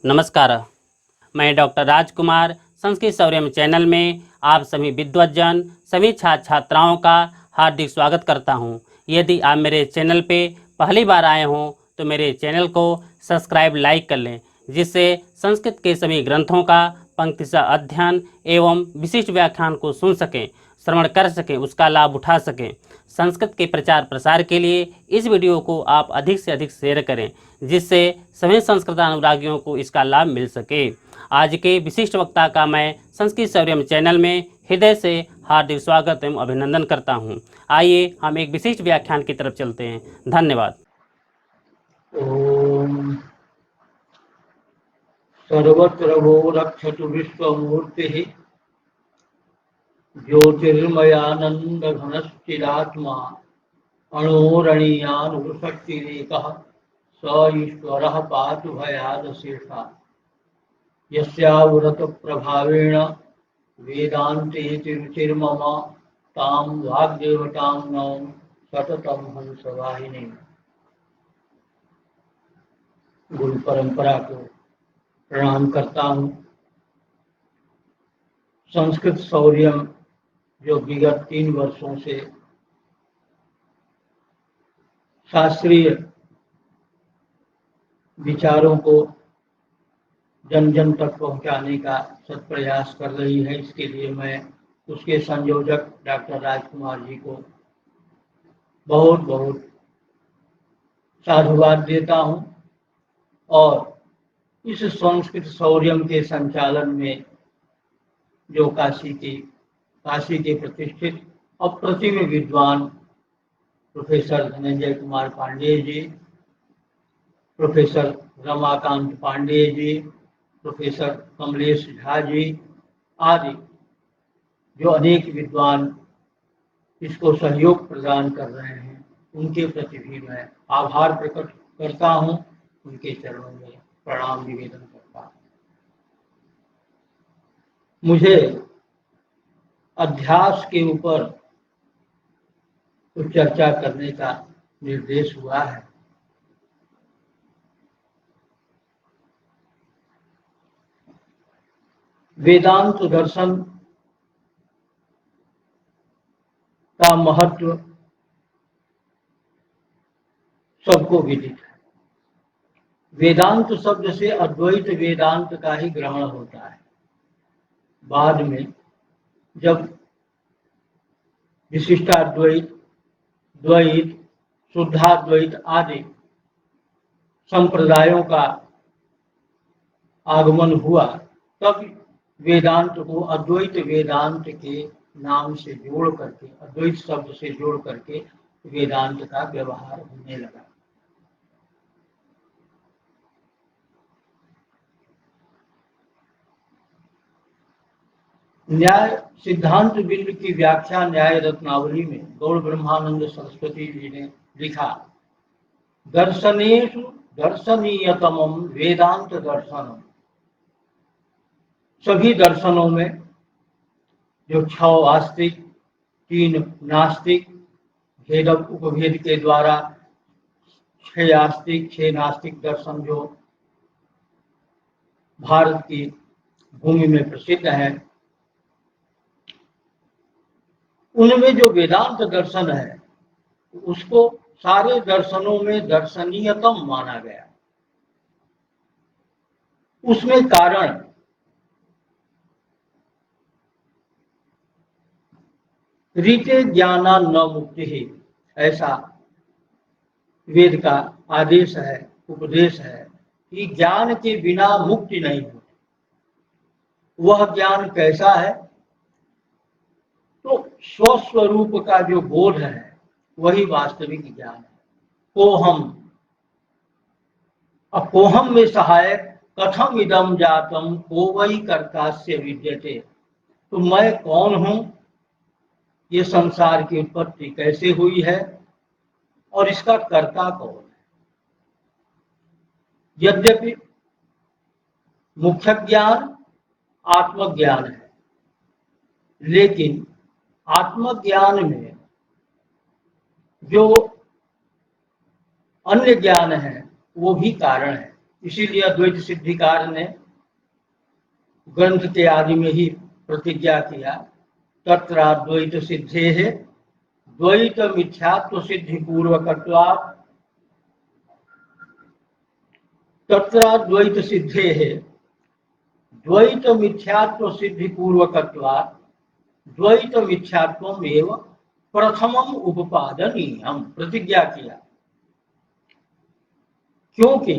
नमस्कार। मैं डॉक्टर राजकुमार संस्कृत सौर्यम चैनल में आप सभी विद्वज्जन सभी छात्र छात्राओं का हार्दिक स्वागत करता हूं। यदि आप मेरे चैनल पे पहली बार आए हों तो मेरे चैनल को सब्सक्राइब लाइक कर लें, जिससे संस्कृत के सभी ग्रंथों का पंक्तिशः अध्ययन एवं विशिष्ट व्याख्यान को सुन सकें, श्रवण कर सकें, उसका लाभ उठा सकें। संस्कृत के प्रचार प्रसार के लिए इस वीडियो को आप अधिक से अधिक शेयर करें, जिससे सभी संस्कृत अनुरागियों को इसका लाभ मिल सके। आज के विशिष्ट वक्ता का मैं संस्कृत सौर्यम चैनल में हृदय से हार्दिक स्वागत एवं अभिनंदन करता हूं। आइए हम एक विशिष्ट व्याख्यान की तरफ चलते हैं। धन्यवाद। ओम सर्वत्र वो रक्षतु विश्वमूर्तिः ज्योतिर्मयानंद घनश्चिदात्मा अणोरणीयानुशक्तिरेकः स ईश्वरः पातु भयादशेषा यस्यावृत प्रभावेण वेदान्ते रुचिर्मम तां वाग्देवतां नौं सततं हंसवाहिनी। गुरु परंपरा को प्रणाम करता हूँ। संस्कृत सौर्यम जो विगत 3 वर्षों से शास्त्रीय विचारों को जन जन तक पहुंचाने का सत्प्रयास कर रही है, इसके लिए मैं उसके संयोजक डॉक्टर राजकुमार जी को बहुत बहुत साधुवाद देता हूं। और इस संस्कृत सौर्यम के संचालन में जो काशी के प्रतिष्ठित अप्रतिम विद्वान प्रोफेसर धनंजय कुमार पांडेय जी, प्रोफेसर रमाकांत पांडेय जी, प्रोफेसर कमलेश झा जी आदि जो अनेक विद्वान इसको सहयोग प्रदान कर रहे हैं, उनके प्रति भी मैं आभार प्रकट करता हूं, उनके चरणों में प्रणाम निवेदन करता हूं। मुझे अध्यास के ऊपर कुछ चर्चा करने का निर्देश हुआ है। वेदांत दर्शन का महत्व सबको विदित है। वेदांत शब्द से अद्वैत वेदांत का ही ग्रहण होता है। बाद में जब विशिष्टाद्वैत, द्वैत, शुद्धाद्वैत आदि संप्रदायों का आगमन हुआ, तब वेदांत को अद्वैत वेदांत के नाम से जोड़ करके, अद्वैत शब्द से जोड़ करके वेदांत का व्यवहार होने लगा। न्याय सिद्धांत बिंदु की व्याख्या न्याय रत्नावली में गौड़ ब्रह्मानंद सरस्वती जी ने लिखा, दर्शनेषु दर्शनीयतमं वेदांत दर्शनम। सभी दर्शनों में जो 6 आस्तिक, 3 नास्तिक, भेद उपभेद के द्वारा 6 आस्तिक 6 नास्तिक दर्शन जो भारत की भूमि में प्रसिद्ध है, उनमें जो वेदांत दर्शन है उसको सारे दर्शनों में दर्शनीयतम माना गया। उसमें कारण रीते ज्ञाना न मुक्ति ही, ऐसा वेद का आदेश है, उपदेश है कि ज्ञान के बिना मुक्ति नहीं होती। वह ज्ञान कैसा है? तो स्वस्वरूप का जो बोध है वही वास्तविक ज्ञान है। अपोहम में सहायक कथम इदम जातम को वही कर्तास्य विद्यते। तो मैं कौन हूं, ये संसार की उत्पत्ति कैसे हुई है और इसका कर्ता कौन है। यद्यपि मुख्य ज्ञान आत्मज्ञान है, लेकिन आत्मज्ञान में जो अन्य ज्ञान है वो भी कारण है। इसीलिए अद्वैत सिद्धिकार ने ग्रंथ के आदि में ही प्रतिज्ञा किया, तत्राद्वैत सिद्धे है द्वैत मिथ्यात्व सिद्धि पूर्वकत्वात्, तत्राद्वैत सिद्धे है द्वैत मिथ्यात्व सिद्धि पूर्वकत्वात् द्वैत मिथ्यात्वम एवं प्रथमम उपपादनीयम, प्रतिज्ञा किया। क्योंकि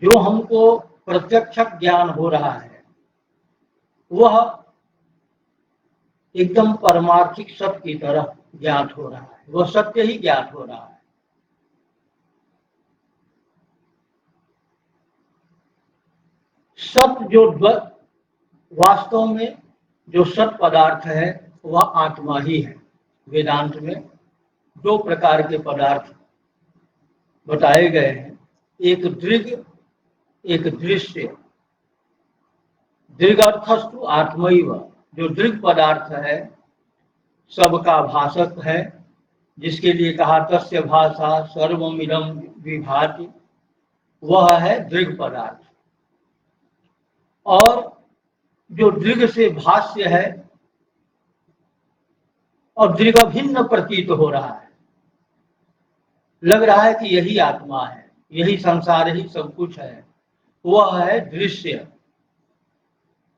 जो हमको प्रत्यक्ष ज्ञान हो रहा है वह एकदम परमार्थिक सत्य की तरह ज्ञात हो रहा है, वह सत्य ही ज्ञात हो रहा है। सत्य जो वास्तव में जो सत्य पदार्थ है वह आत्मा ही है। वेदांत में दो प्रकार के पदार्थ बताए गए हैं, एक दृग एक दृश्य। दृगर्थस्तु आत्मैव, जो दृग पदार्थ है सबका भाषक है, जिसके लिए कहा तस्य भाषा सर्वमिदं विभाति, वह है दृग पदार्थ। और जो दृग से भाष्य है और दृग भिन्न प्रतीत हो रहा है, लग रहा है कि यही आत्मा है, यही संसार ही सब कुछ है, वह है दृश्य।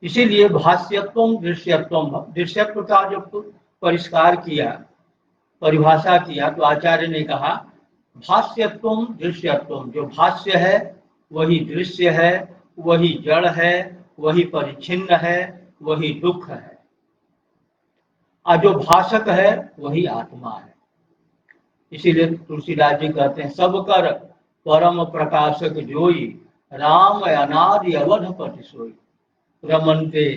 इसीलिए भाष्यत्वम दृश्यत्वम, दृश्यत्व का जो परिष्कार किया, परिभाषा किया, तो आचार्य ने कहा भाष्यत्वम दृश्यत्वम, जो भाष्य है वही दृश्य है, वही जड़ है, वही परिच्छिन्न है, वही दुख है, और जो भाषक है वही आत्मा है। इसीलिए तुलसीदास जी कहते हैं सब कर परम प्रकाशक जोई, राम अनादि अवधपति सोई, रमन्ते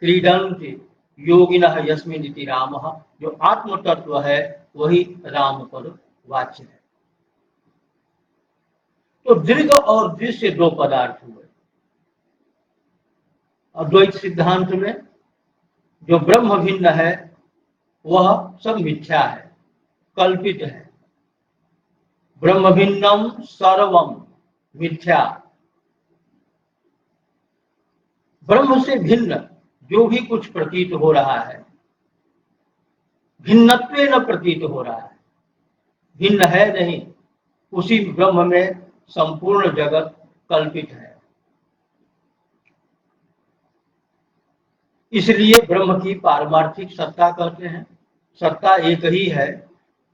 क्रीडन्ते योगिनः यस्मिनिति रामः, जो आत्म तत्व है वही राम पर वाच्य है। तो दृग और दृश्य दो पदार्थ हुए। अद्वैत सिद्धांत में जो ब्रह्म भिन्न है वह सब मिथ्या है, कल्पित है। ब्रह्म भिन्नम सर्वम मिथ्या, ब्रह्म से भिन्न जो भी कुछ प्रतीत हो रहा है भिन्नत्वे न प्रतीत हो रहा है, भिन्न है नहीं, उसी ब्रह्म में संपूर्ण जगत कल्पित है। इसलिए ब्रह्म की पारमार्थिक सत्ता कहते हैं। सत्ता एक ही है,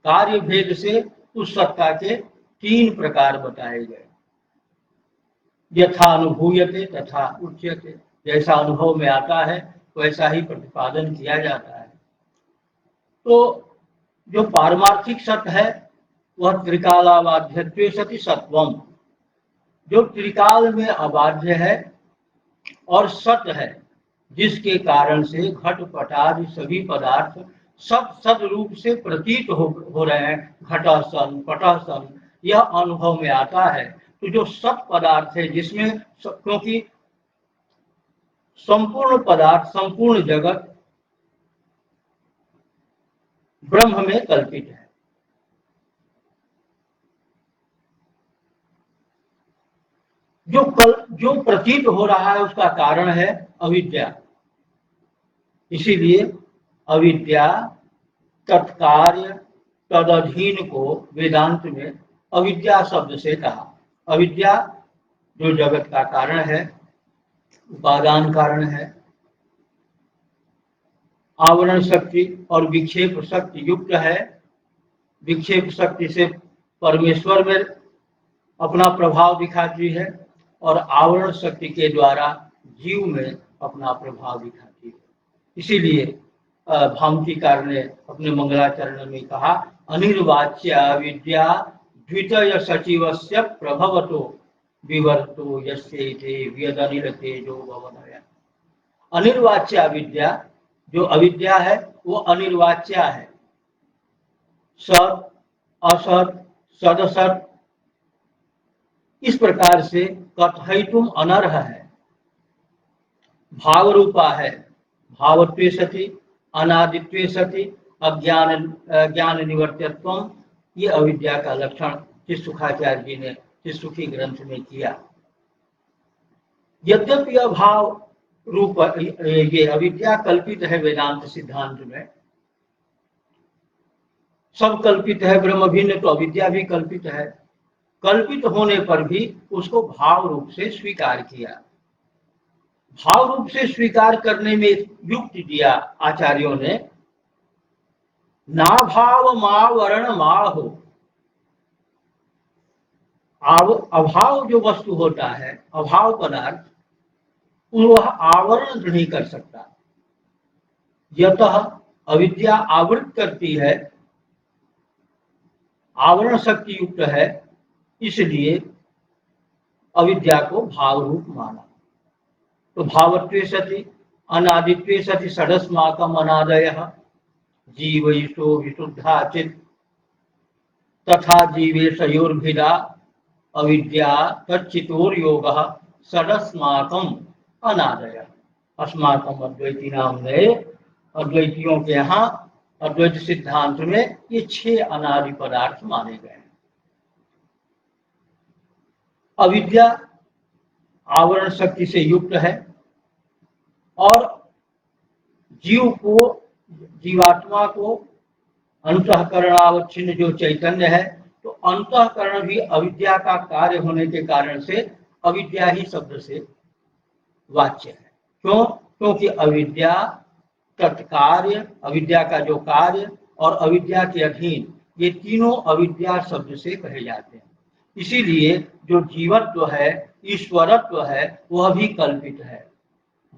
कार्य भेद से उस सत्ता के तीन प्रकार बताए गए। यथा अनुभूयते तथा उच्यते, जैसा अनुभव में आता है वैसा ही प्रतिपादन किया जाता है। तो जो पारमार्थिक सत्य है वह त्रिकालाबाध्यत्वे सति सत्वम, जो त्रिकाल में अबाध्य है और सत्य है, जिसके कारण से घट आदि सभी पदार्थ सब सद रूप से प्रतीत हो रहे हैं, घटासन पटासन, यह अनुभव में आता है। तो जो सत पदार्थ है जिसमें, क्योंकि संपूर्ण पदार्थ संपूर्ण जगत ब्रह्म में कल्पित है। जो प्रतीत हो रहा है उसका कारण है अविद्या। इसीलिए अविद्या तत्कार्य तदधीन को वेदांत में अविद्या शब्द से कहा। अविद्या जो जगत का कारण है, उपादान कारण है, आवरण शक्ति और विक्षेप शक्ति युक्त है। विक्षेप शक्ति से परमेश्वर में अपना प्रभाव दिखाती है और आवरण शक्ति के द्वारा जीव में अपना प्रभाव दिखाती है। इसीलिए भामतीकार ने अपने मंगलाचरण में कहा अनिर्वाच्य विद्या द्वितीय सचिवस्य प्रभवतो विवर्तो यस्येते व्यदनिरतेजो भवनया। अनिर्वाच्य विद्या, जो अविद्या है वो अनिर्वाच्य है। सत असत सदसत इस प्रकार से कथयितुम अनर्ह है। भाव रूपा है, भावत्वे सति अनादित्वे सति ज्ञान निवर्त्यत्वम, ये अविद्या का लक्षण चित्सुखाचार्य जी ने चित्सुखी ग्रंथ में किया। यद्यपि अभाव रूप ये अविद्या कल्पित है वेदांत सिद्धांत में, सब कल्पित है, ब्रह्म भिन्न तो अविद्या भी कल्पित है। कल्पित होने पर भी उसको भाव रूप से स्वीकार किया। भाव रूप से स्वीकार करने में युक्ति दिया आचार्यों ने, ना भाव मावरण माहो। अभाव जो वस्तु होता है, अभाव पदार्थ, वह आवरण नहीं कर सकता। यतः अविद्या आवृत करती है, आवरण शक्ति युक्त है, इसलिए अविद्या को भाव रूप माना। तो भावत्वे सति अनादित्वे सति षडस्माकम अनादयः जीवैषो विशुद्धाचित् तथा जीवेशयोर्भिदा अविद्या तच्चितोर्योगः षडस्माकम अनादयः। अस्माकम अद्वैती नाम है, अद्वैतियों के यहाँ अद्वैत सिद्धांत में ये 6 अनादि पदार्थ माने गए हैं। अविद्या आवरण शक्ति से युक्त है और जीव को, जीवात्मा को अंतःकरणावच्छिन्न जो चैतन्य है, तो अंतःकरण भी अविद्या का कार्य होने के कारण से अविद्या ही शब्द से वाच्य है। क्यों? क्योंकि अविद्या तत्कार्य, अविद्या का जो कार्य और अविद्या के अधीन, ये तीनों अविद्या शब्द से कहे जाते हैं। इसीलिए जो जीवत्व है, ईश्वरत्व है, वह भी कल्पित है।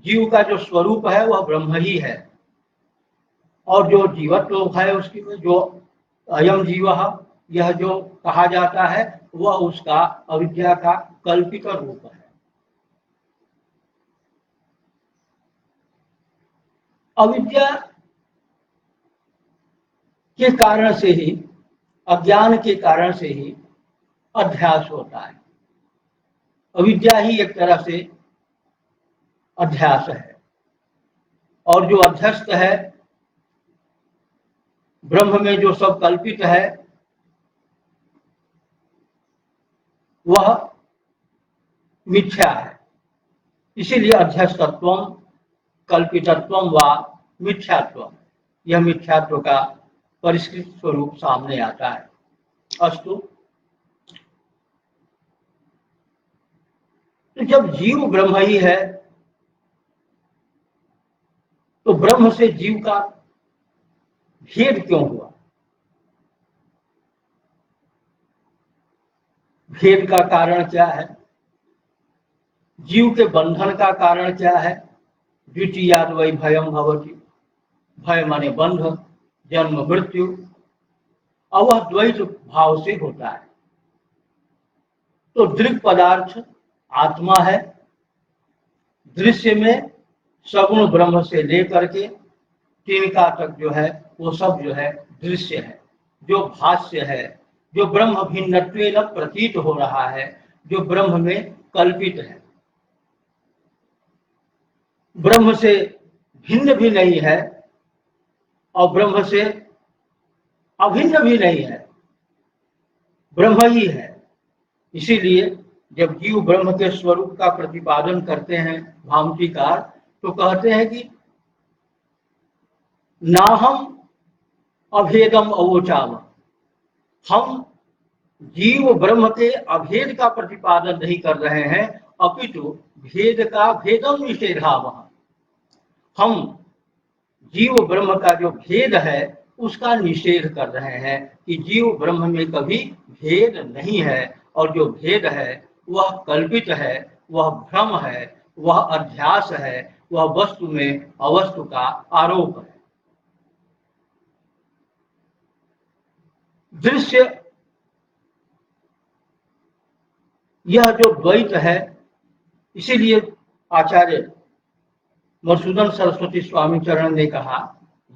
जीव का जो स्वरूप है वह ब्रह्म ही है, और जो जीवत्व है उसकी में जो अयम जीवः, यह जो कहा जाता है, वह उसका अविद्या का कल्पित रूप है। अविद्या के कारण से ही, अज्ञान के कारण से ही अध्यास होता है। अविद्या ही एक तरह से अध्यास है, और जो अध्यस्त है ब्रह्म में, जो सब कल्पित है, वह मिथ्या है। इसीलिए अध्यस्तत्वम कल्पितत्वम व मिथ्यात्व, यह मिथ्यात्व का परिष्कृत स्वरूप सामने आता है। अस्तु, तो जब जीव ब्रह्म ही है, तो ब्रह्म से जीव का भेद क्यों हुआ? भेद का कारण क्या है? जीव के बंधन का कारण क्या है? द्वितीयाद वै भयम भवति, भय माने बंध, जन्म मृत्यु, और वह द्वैत भाव से होता है। तो दृक् पदार्थ आत्मा है, दृश्य में सगुण ब्रह्म से लेकर के तिनका तक जो है वो सब जो है दृश्य है, जो भाष्य है, जो ब्रह्म भिन्नत्वेन प्रतीत हो रहा है, जो ब्रह्म में कल्पित है, ब्रह्म से भिन्न भी नहीं है और ब्रह्म से अभिन्न भी नहीं है, ब्रह्म ही है। इसीलिए जब जीव ब्रह्म के स्वरूप का प्रतिपादन करते हैं भामतीकार, तो कहते हैं कि नाहम अभेदम अवोचाम, हम जीव ब्रह्म के अभेद का प्रतिपादन नहीं कर रहे हैं, अपितु भेद का भेदम निषेधावह, हम जीव ब्रह्म का जो भेद है उसका निषेध कर रहे हैं कि जीव ब्रह्म में कभी भेद नहीं है, और जो भेद है वह कल्पित है, वह भ्रम है, वह अध्यास है, वह वस्तु में अवस्तु का आरोप है। दृश्य, यह जो द्वैत है, इसीलिए आचार्य मधुसूदन सरस्वती स्वामी चरण ने कहा,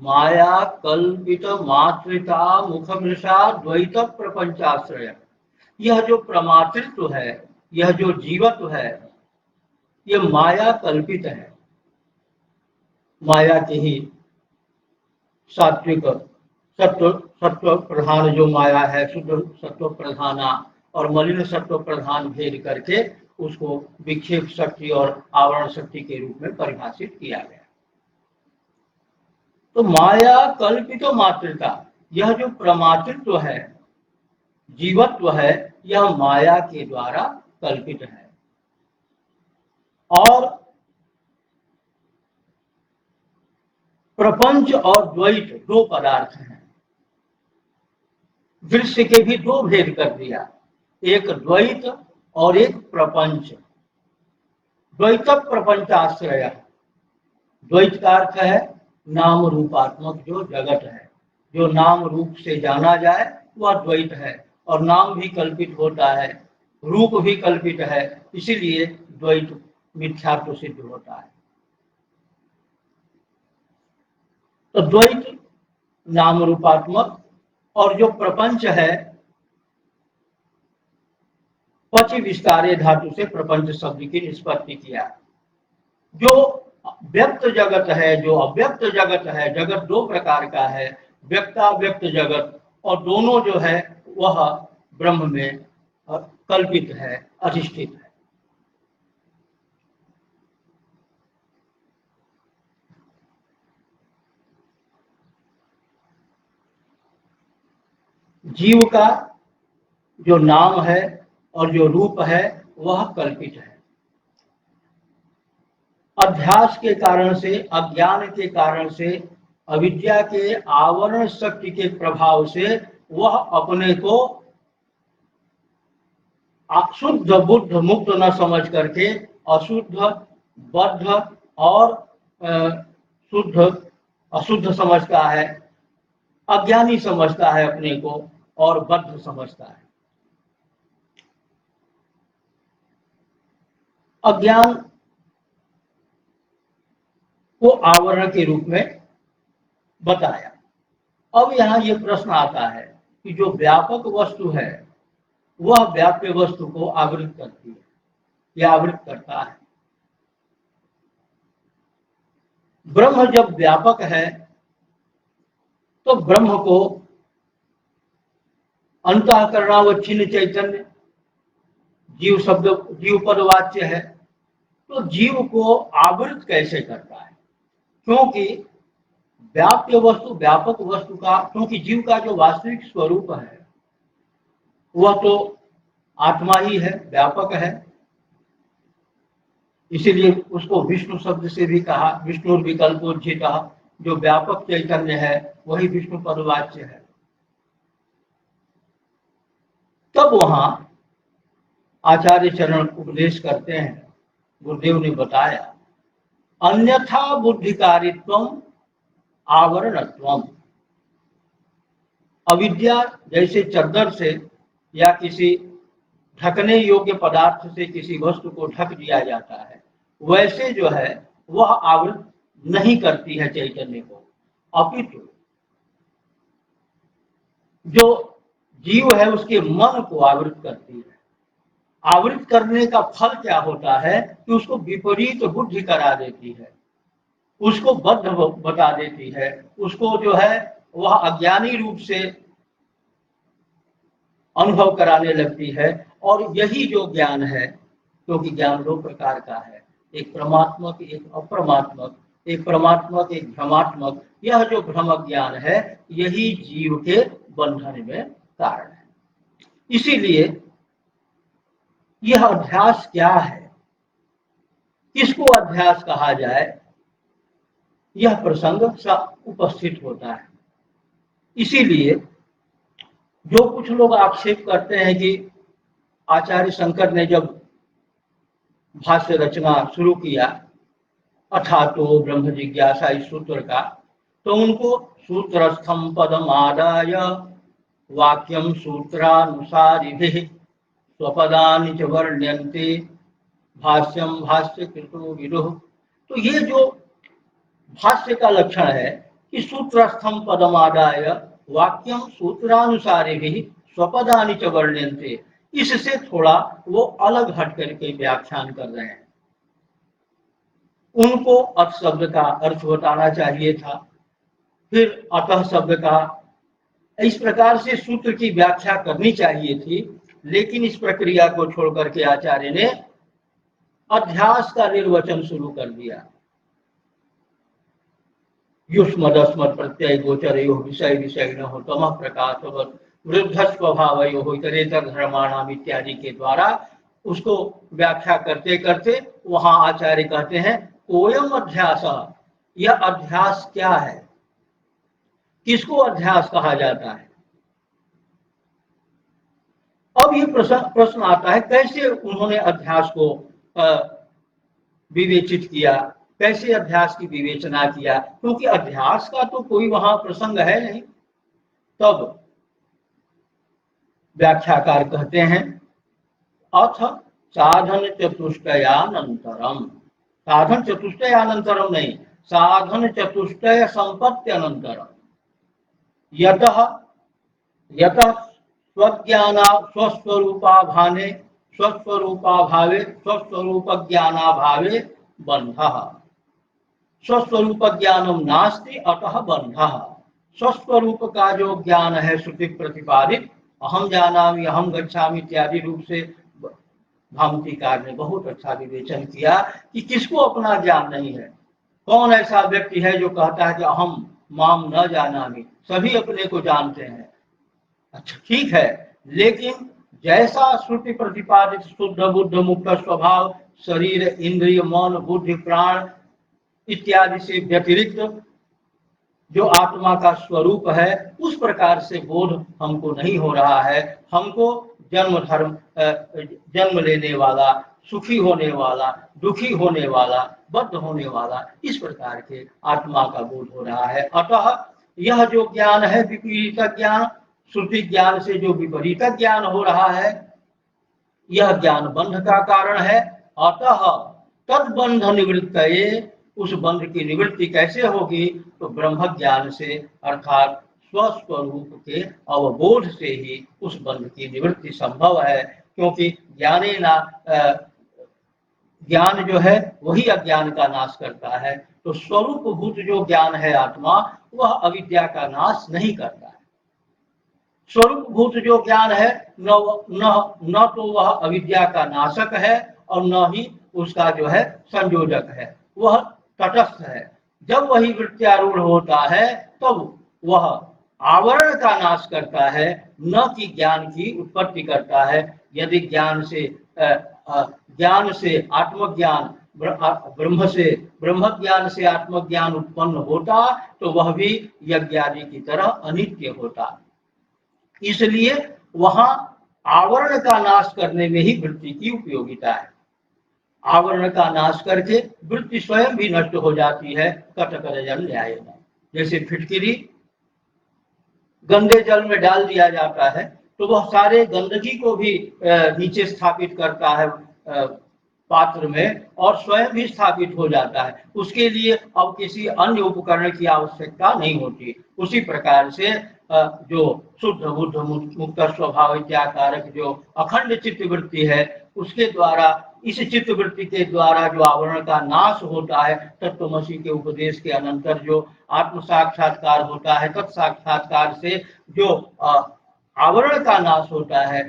माया कल्पित मातृता मुखमृषा द्वैत प्रपंचाश्रय। यह जो प्रमातृत्व है, यह जो जीवत्व है, यह माया कल्पित है। माया की ही सात्विक सत्व प्रधान जो माया है, शुद्ध सत्व प्रधाना और मलिन सत्व प्रधान भेद करके उसको विक्षेप शक्ति और आवरण शक्ति के रूप में परिभाषित किया गया। तो माया कल्पित मातृता, यह जो प्रमातृत्व है, जीवत्व है, यह माया के द्वारा कल्पित है। और प्रपंच और द्वैत दो पदार्थ हैं। दृश्य के भी दो भेद कर दिया, एक द्वैत और एक प्रपंच। द्वैत प्रपंचाश्रय, द्वैत का अर्थ है नाम रूपात्मक जो जगत है, जो नाम रूप से जाना जाए वह द्वैत है। और नाम भी कल्पित होता है, रूप भी कल्पित है, इसीलिए द्वैत मिथ्यात्व सिद्ध होता है। तो द्वैत नाम रूपात्मक, और जो प्रपंच है, पचि विस्तारे धातु से प्रपंच शब्द की निष्पत्ति किया। जो व्यक्त जगत है, जो अव्यक्त जगत है, जगत दो प्रकार का है, व्यक्ताव्यक्त जगत, और दोनों जो है वह ब्रह्म में कल्पित है, अधिष्ठित है। जीव का जो नाम है और जो रूप है वह कल्पित है। अध्यास के कारण से, अज्ञान के कारण से, अविद्या के आवरण शक्ति के प्रभाव से वह अपने को शुद्ध बुद्ध मुक्त न समझ करके अशुद्ध, बद्ध और शुद्ध अशुद्ध समझता है, अज्ञानी समझता है अपने को, और बद्ध समझता है। अज्ञान को आवरण के रूप में बताया। अब यहाँ ये प्रश्न आता है कि जो व्यापक वस्तु है वह व्याप्य वस्तु को आवृत करती है या आवृत करता है। ब्रह्म जब व्यापक है तो ब्रह्म को अंतःकरणावच्छिन्न चैतन्य, जीव शब्द जीव पद वाच्य है, तो जीव को आवृत कैसे करता है? क्योंकि व्याप्य वस्तु, व्यापक वस्तु का, क्योंकि जीव का जो वास्तविक स्वरूप है वह तो आत्मा ही है, व्यापक है। इसीलिए उसको विष्णु शब्द से भी कहा, विष्णु विकल्पोज्झित, जो व्यापक चैतन्य है वही विष्णु पदवाच्य है। तब वहां आचार्य चरण उपदेश करते हैं, गुरुदेव ने बताया, अन्यथा बुद्धिकारित्वम आवरणत्वम। अविद्या जैसे चद्दर से या किसी ढकने योग्य पदार्थ से किसी वस्तु को ढक दिया जाता है, वैसे जो है वह आवृत नहीं करती है चैतन्य को, अपितु जो जीव है उसके मन को आवृत करती है। आवृत करने का फल क्या होता है कि उसको विपरीत बुद्धि करा देती है, उसको बद्ध बता देती है, उसको जो है वह अज्ञानी रूप से अनुभव कराने लगती है। और यही जो ज्ञान है, क्योंकि ज्ञान दो प्रकार का है, एक परमात्मक एक अप्रमात्मक, एक परमात्मक एक भ्रमात्मक, यह जो भ्रम ज्ञान है यही जीव के बंधन में कारण है। इसीलिए यह अध्यास क्या है, किसको अध्यास कहा जाए, यह प्रसंग उपस्थित होता है। इसीलिए जो कुछ लोग आक्षेप करते हैं कि आचार्य शंकर ने जब भाष्य रचना शुरू किया अथातो ब्रह्म जिज्ञासा इस सूत्र का, तो उनको सूत्रस्थम पदम आदाय वाक्यम सूत्रानुसारिभिः स्वपदानि च वर्ण्यन्ते भाष्यम भाष्य कृतो विदुः। तो ये जो भाष्य का लक्षण है कि सूत्रस्थम पदम आदाय वाक्यम सूत्रानुसारिभिः स्वपदानि च वर्ण्यन्ते, इससे थोड़ा वो अलग हट करके व्याख्यान कर रहे हैं। उनको अथ शब्द का अर्थ बताना चाहिए था, फिर अतः शब्द का, इस प्रकार से सूत्र की व्याख्या करनी चाहिए थी। लेकिन इस प्रक्रिया को छोड़ करके आचार्य ने अध्यास का निर्वचन शुरू कर दिया। युष्मदस्मद प्रत्यय गोचरयो विषय विषय न हो तमः प्रकाश वृद्ध स्वभाव हो इतरेतर धर्माणाम इत्यादि के द्वारा उसको व्याख्या करते करते वहां आचार्य कहते हैं कोयम अध्यास, यह अध्यास क्या है, किसको अध्यास कहा जाता है। अब ये प्रश्न आता है कैसे उन्होंने अध्यास को विवेचित किया, कैसे अध्यास की विवेचना किया, क्योंकि अध्यास का तो कोई वहां प्रसंग है नहीं। तब व्याख्याकार कहते हैं अथ साधन चतुष्टयानंतरम, साधन चतुष्टयानंतरम नहीं, साधन चतुष्टय संपत्त्यनंतरम यतः यतः स्वज्ञाना स्वस्वरूपाभाने स्वस्वरूपाभावे स्वस्वरूप ज्ञानाभावे बंधः, स्वस्वरूप ज्ञानम नास्ति अतः बंधः। स्वस्वरूप का जो ज्ञान है श्रुति प्रतिपादित अहम जानामि अहम गच्छामि इत्यादि रूप से भामतीकार ने बहुत अच्छा विवेचन किया कि किसको अपना ज्ञान नहीं है। कौन ऐसा व्यक्ति है जो कहता है कि अहम माम न जानामि, सभी अपने को जानते हैं। अच्छा ठीक है, लेकिन जैसा श्रुति प्रतिपादित शुद्ध बुद्ध मुक्त स्वभाव शरीर इंद्रिय मन बुद्धि प्राण इत्यादि से व्यतिरिक्त जो आत्मा का स्वरूप है उस प्रकार से बोध हमको नहीं हो रहा है। हमको जन्म धर्म जन्म लेने वाला, सुखी होने वाला, दुखी होने वाला, बद्ध होने वाला, इस प्रकार के आत्मा का बोध हो रहा है। अतः यह जो ज्ञान है विपरीत ज्ञान, श्रुति ज्ञान से जो विपरीत ज्ञान हो रहा है यह ज्ञान बंध का कारण है। अतः तद बंध निवृत्त, उस बंध की निवृत्ति कैसे होगी, तो ब्रह्म ज्ञान से अर्थात स्वस्वरूप के अवबोध से ही उस बंध की निवृत्ति संभव है। क्योंकि ज्ञान जो है वही अज्ञान का नाश करता है, तो स्वरूप भूत जो ज्ञान है आत्मा वह अविद्या का नाश नहीं करता है। स्वरूप भूत जो ज्ञान है न तो वह अविद्या का नाशक है और न ही उसका जो है संयोजक है, वह तटस्थ है। जब वही वृत्त्यारूढ़ होता है तब वह आवरण का नाश करता है, न कि ज्ञान की उत्पत्ति करता है। यदि ज्ञान से आत्मज्ञान ब्रह्म ज्ञान से आत्मज्ञान उत्पन्न होता तो वह भी यज्ञादि की तरह अनित्य होता। इसलिए वहां आवरण का नाश करने में ही वृत्ति की उपयोगिता है। आवरण का नाश करके वृत्ति स्वयं भी नष्ट हो जाती है। कटकरजन न्यायेन, जैसे फिटकिरी गंदे जल में डाल दिया जाता है तो वह सारे गंदगी को भी नीचे स्थापित करता है पात्र में और स्वयं भी स्थापित हो जाता है। उसके लिए अब किसी अन्य उपकरण की आवश्यकता नहीं होती। उसी प्रकार से जो शुद्ध बुद्ध मुक्त स्वभाव इत्याकारक जो अखंड चित्तवृत्ति है उसके द्वारा, इस चित्तवृत्ति के द्वारा जो आवरण का नाश होता है, तत्वमसि के उपदेश के अनंतर जो आत्म साक्षात्कार होता है, तत्साक्षात्कार से जो आवरण का नाश होता है,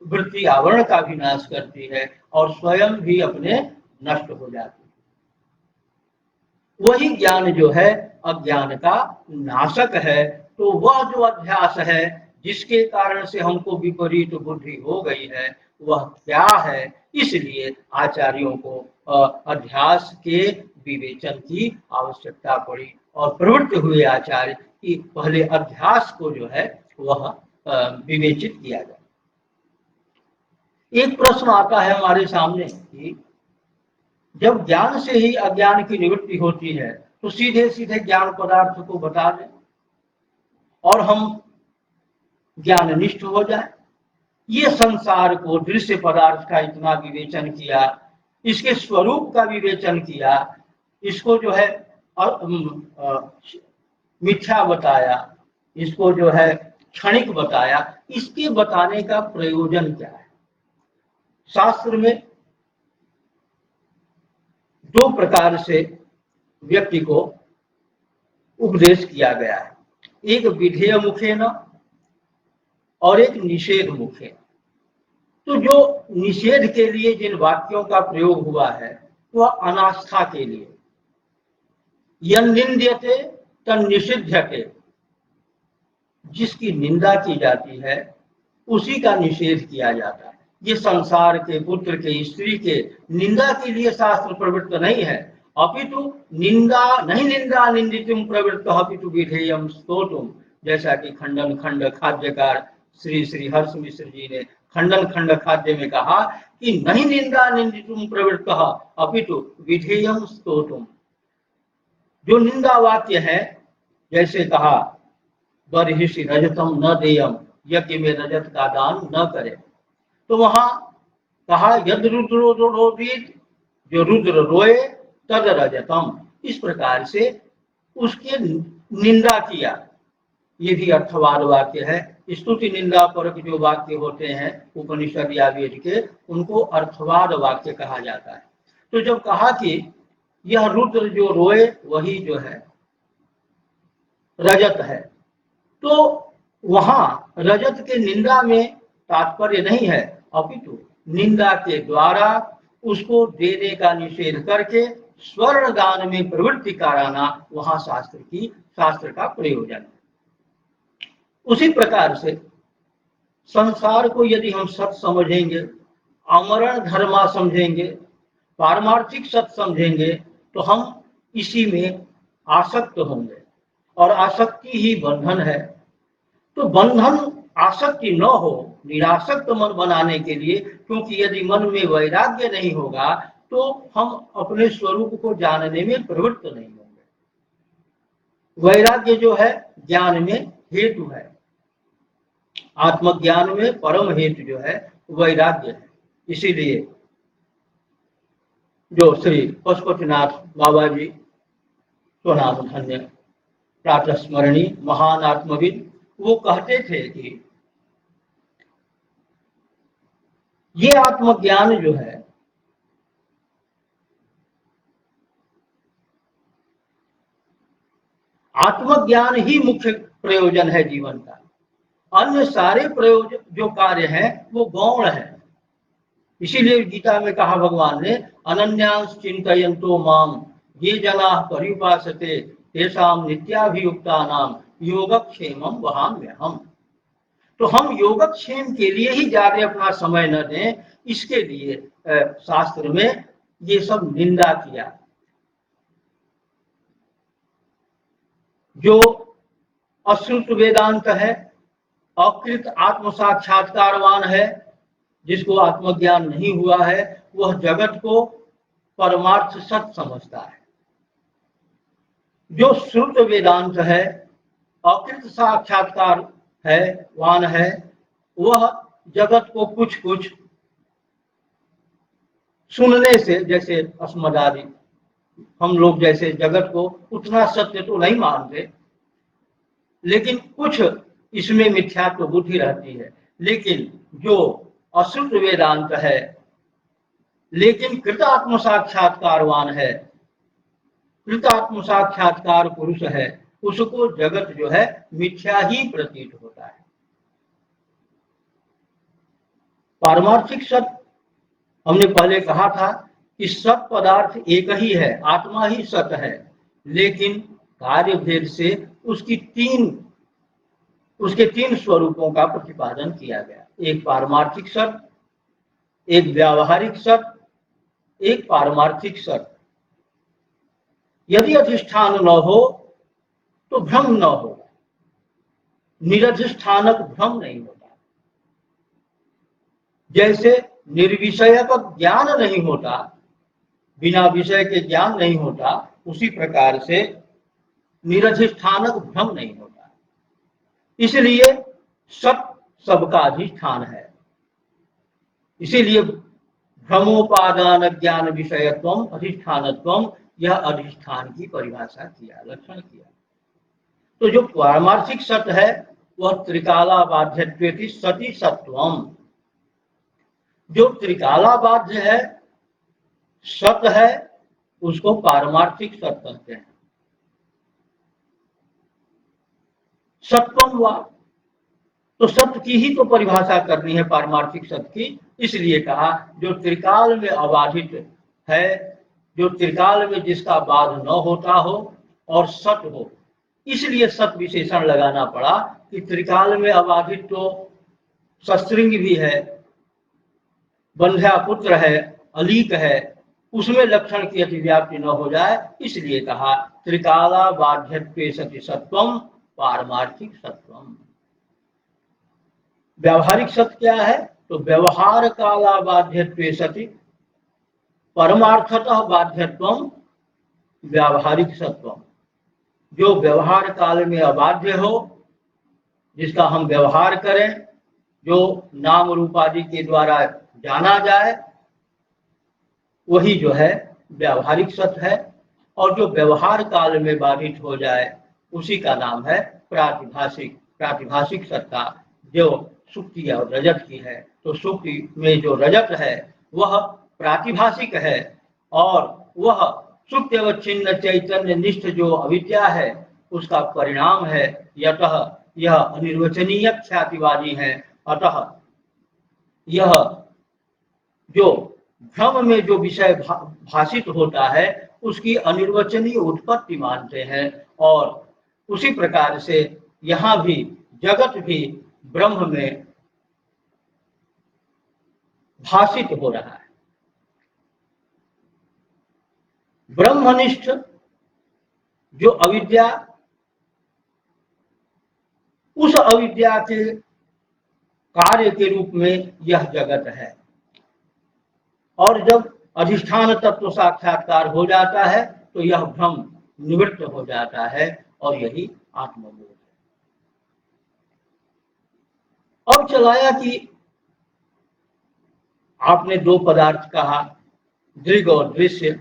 वृत्ति आवरण का भी नाश करती है और स्वयं भी अपने नष्ट हो जाती है। वही ज्ञान जो है अज्ञान का नाशक है। तो वह जो अध्यास है जिसके कारण से हमको विपरीत बुद्धि हो गई है वह क्या है, इसलिए आचार्यों को अध्यास के विवेचन की आवश्यकता पड़ी और प्रवृत्त हुए आचार्य कि पहले अध्यास को जो है वह विवेचित किया जाए। एक प्रश्न आता है हमारे सामने कि जब ज्ञान से ही अज्ञान की निवृत्ति होती है तो सीधे सीधे ज्ञान पदार्थ को बता दें और हम ज्ञाननिष्ठ हो जाए। ये संसार को दृश्य पदार्थ का इतना विवेचन किया, इसके स्वरूप का विवेचन किया, इसको जो है मिथ्या बताया, इसको जो है क्षणिक बताया, इसके बताने का प्रयोजन क्या है। शास्त्र में दो प्रकार से व्यक्ति को उपदेश किया गया है, एक विधेय मुखेन और एक निषेध मुखेन। तो जो निषेध के लिए जिन वाक्यों का प्रयोग हुआ है वह अनास्था के लिए, यन्निंद्यते तन्निषिध्यते, जिसकी निंदा की जाती है उसी का निषेध किया जाता है। ये संसार के, पुत्र के, स्त्री के निंदा के लिए शास्त्र प्रवृत्त नहीं है, अपितु निंदा नहीं, निंदा निंदितुम प्रवृत्त अपितु विधेयम स्तोतुम, जैसा कि खंडन खंड खाद्यकार श्री श्री हर्ष मिश्र जी ने खंडन खंड खाद्य में कहा कि नहीं निंदा निंदितुम प्रवृत्त अपितु विधेयम स्तोतुम। जो निंदा वाक्य है, जैसे कहा बर्हिषि रजतम न देयम, यज्ञ में रजत का दान न करे, तो वहां कहा यद रुद्रो रोदित, जो रुद्र रोए तद रजतम, इस प्रकार से उसके निंदा किया। ये भी अर्थवाद वाक्य है। स्तुति निंदा परक जो वाक्य होते हैं उपनिषद या वेद के, उनको अर्थवाद वाक्य कहा जाता है। तो जब कहा कि यह रुद्र जो रोए वही जो है रजत है, तो वहां रजत के निंदा में तात्पर्य नहीं है, अपितु निंदा के द्वारा उसको देने का निषेध करके स्वर्ण दान में प्रवृत्ति कराना वहां शास्त्र का प्रयोजन। उसी प्रकार से संसार को यदि हम सत्य समझेंगे, आमरण धर्मा समझेंगे, पारमार्थिक सत्य समझेंगे, तो हम इसी में आसक्त होंगे, और आसक्ति ही बंधन है। तो बंधन आसक्ति न हो, निरासक्त मन बनाने के लिए, क्योंकि यदि मन में वैराग्य नहीं होगा तो हम अपने स्वरूप को जानने में प्रवृत्त नहीं होंगे। वैराग्य जो है ज्ञान में हेतु है, आत्मज्ञान में परम हेतु जो है वैराग्य है। इसीलिए जो श्री पशुपतिनाथ बाबा जी, स्वनाम धन्य प्रातः स्मरणी महान आत्मविद, वो कहते थे कि ये आत्मज्ञान जो है आत्मज्ञान ही मुख्य प्रयोजन है जीवन का। अन्य सारे प्रयोजन जो कार्य हैं वो गौण है। इसीलिए गीता में कहा भगवान ने, अनन्यांश चिंतयन्तो माम ये जनाः पर्युपासते तेषां नित्याभियुक्तानां योगक्षेमं वहाम्यहम्। तो हम योगक्षेम के लिए ही ज्यादा अपना समय न दें, इसके लिए शास्त्र में ये सब निंदा किया। जो अश्रुत वेदांत है, अकृत आत्म साक्षात्कारवान है, जिसको आत्मज्ञान नहीं हुआ है, वह जगत को परमार्थ सत्य समझता है। जो श्रुत वेदांत है, अकृत साक्षात्कार है, वान है, वह जगत को कुछ कुछ सुनने से, जैसे अस्मदादि, हम लोग जैसे जगत को उतना सत्य तो नहीं मानते, लेकिन कुछ इसमें मिथ्यात्व बुद्धि रहती है। लेकिन जो अश्रुत वेदांत है, लेकिन कृतात्म साक्षात्कारवान है, कृतात्म साक्षात्कार पुरुष है, उसको जगत जो है मिथ्या ही प्रतीत होता है। पारमार्थिक सत्य हमने पहले कहा था कि सब पदार्थ एक ही है, आत्मा ही सत्य है, लेकिन कार्य भेद से उसके तीन स्वरूपों का प्रतिपादन किया गया। एक पारमार्थिक सत्य, एक व्यावहारिक सत्य, एक पारमार्थिक सत्य। यदि अधिष्ठान न हो तो भ्रम न होगा, निरधिष्ठानक भ्रम नहीं होता। जैसे निर्विषय का ज्ञान नहीं होता, बिना विषय के ज्ञान नहीं होता, उसी प्रकार से निरधिष्ठानक भ्रम नहीं होता। इसलिए सत्य सबका अधिष्ठान है। इसीलिए भ्रमोपादान ज्ञान विषयत्वम अधिष्ठानत्वम, यह अधिष्ठान की परिभाषा किया, लक्षण किया। तो जो पारमार्थिक सत्य है वह त्रिकालाबाध्यत्वेति सति सत्वम। जो त्रिकालाबाध्य है, सत्य है, उसको पारमार्थिक सत्य कहते हैं। सत्वम वा, तो सत्य की ही तो परिभाषा करनी है, पारमार्थिक सत्य की। इसलिए कहा जो त्रिकाल में अबाधित है, जो त्रिकाल में जिसका बाध न होता हो और सत्य हो, इसलिए सत्य विशेषण लगाना पड़ा कि त्रिकाल में अबाधित तो सस्त्रिंग भी है, बंध्या पुत्र है, अलीक है, उसमें लक्षण की अतिव्याप्ति न हो जाए, इसलिए कहा त्रिकाला बाध्यत्वे सति सत्वम पारमार्थिक सत्वम। व्यावहारिक सत्य क्या है? तो व्यवहार काला बाध्यत्वे सति परमार्थतः बाध्यत्वम व्यावहारिक सत्वम। जो व्यवहार काल में अबाध्य हो, जिसका हम व्यवहार करें, जो नाम रूप आदि के द्वारा जाना जाए, वही जो है व्यावहारिक सत्य है। और जो व्यवहार काल में बाधित हो जाए, उसी का नाम है प्रातिभाषिक। प्रातिभाषिक सत्ता जो सुक्ति और रजत की है, तो सुक्ति में जो रजत है वह प्रातिभाषिक है, और वह सुक्ति अवच्छिन्न चैतन्य निष्ठ जो अविद्या है उसका परिणाम है। यतः यह अनिर्वचनीय ख्यातिवादी है। अतः यह जो भ्रम में जो विषय भाषित होता है उसकी अनिर्वचनीय उत्पत्ति मानते हैं, और उसी प्रकार से यहाँ भी जगत भी ब्रह्म में भाषित हो रहा है। ब्रह्मनिष्ठ जो अविद्या, उस अविद्या के कार्य के रूप में यह जगत है, और जब अधिष्ठान तत्व साक्षात्कार हो जाता है तो यह भ्रम निवृत्त हो जाता है, और यही आत्मबोध है। अब चलाया कि आपने दो पदार्थ कहा, दृग और दृश्य।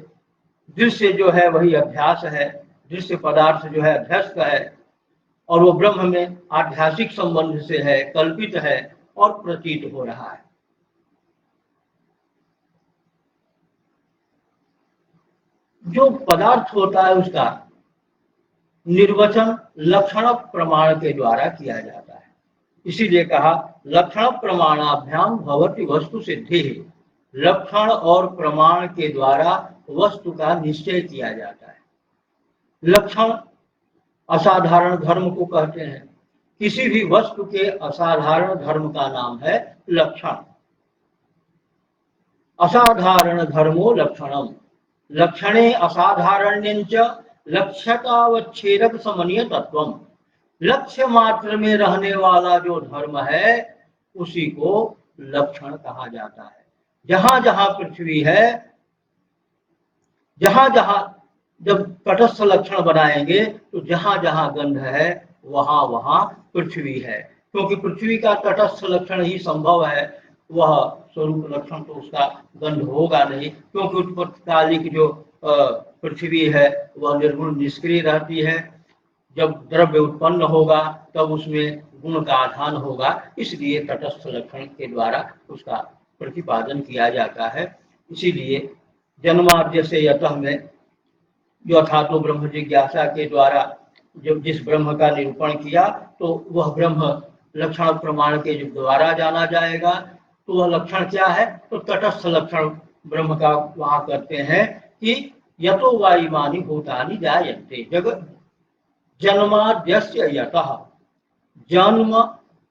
दृश्य जो है वही अध्यास है, दृश्य पदार्थ जो है अध्यस्त है, और वो ब्रह्म में आध्यासिक संबंध से है, कल्पित है और प्रतीत हो रहा है। जो पदार्थ होता है उसका निर्वचन लक्षण प्रमाण के द्वारा किया जाता है। इसीलिए कहा लक्षण प्रमाणाभ्याम भवति वस्तु सिद्धि। लक्षण और प्रमाण के द्वारा वस्तु का निश्चय किया जाता है। लक्षण असाधारण धर्म को कहते हैं। किसी भी वस्तु के असाधारण धर्म का नाम है लक्षण। असाधारण धर्मो लक्षणम। लक्षणे असाधारण्यंच लक्ष्यतावच्छेदक समनीय तत्वम। लक्ष्य मात्र में रहने वाला जो धर्म है उसी को लक्षण कहा जाता है। जहां जहां पृथ्वी है, जहां जहां जब तटस्थ लक्षण बनाएंगे तो जहां जहां गंध है वहां वहां पृथ्वी है, क्योंकि पृथ्वी का तटस्थ लक्षण ही संभव है। वह स्वरूप लक्षण तो उसका गंध होगा नहीं, क्योंकि उत्पत्तिकालिक जो पृथ्वी है वह निर्गुण निष्क्रिय रहती है। जब द्रव्य उत्पन्न होगा तब उसमें गुण का आधान होगा, इसलिए तटस्थ लक्षण के द्वारा उसका प्रतिपादन किया जाता है। इसीलिए जन्माद्य से यतः में जो अथातो ब्रह्म जिज्ञासा के द्वारा जब जिस ब्रह्म का निरूपण किया तो वह ब्रह्म लक्षण प्रमाण के जो द्वारा जाना जाएगा। तो वह लक्षण क्या है? तो तटस्थ लक्षण ब्रह्म का वहां करते हैं कि यतो वा इमानि भूतानि जायन्ते जगत जन्माद्यस्य यतः। जन्म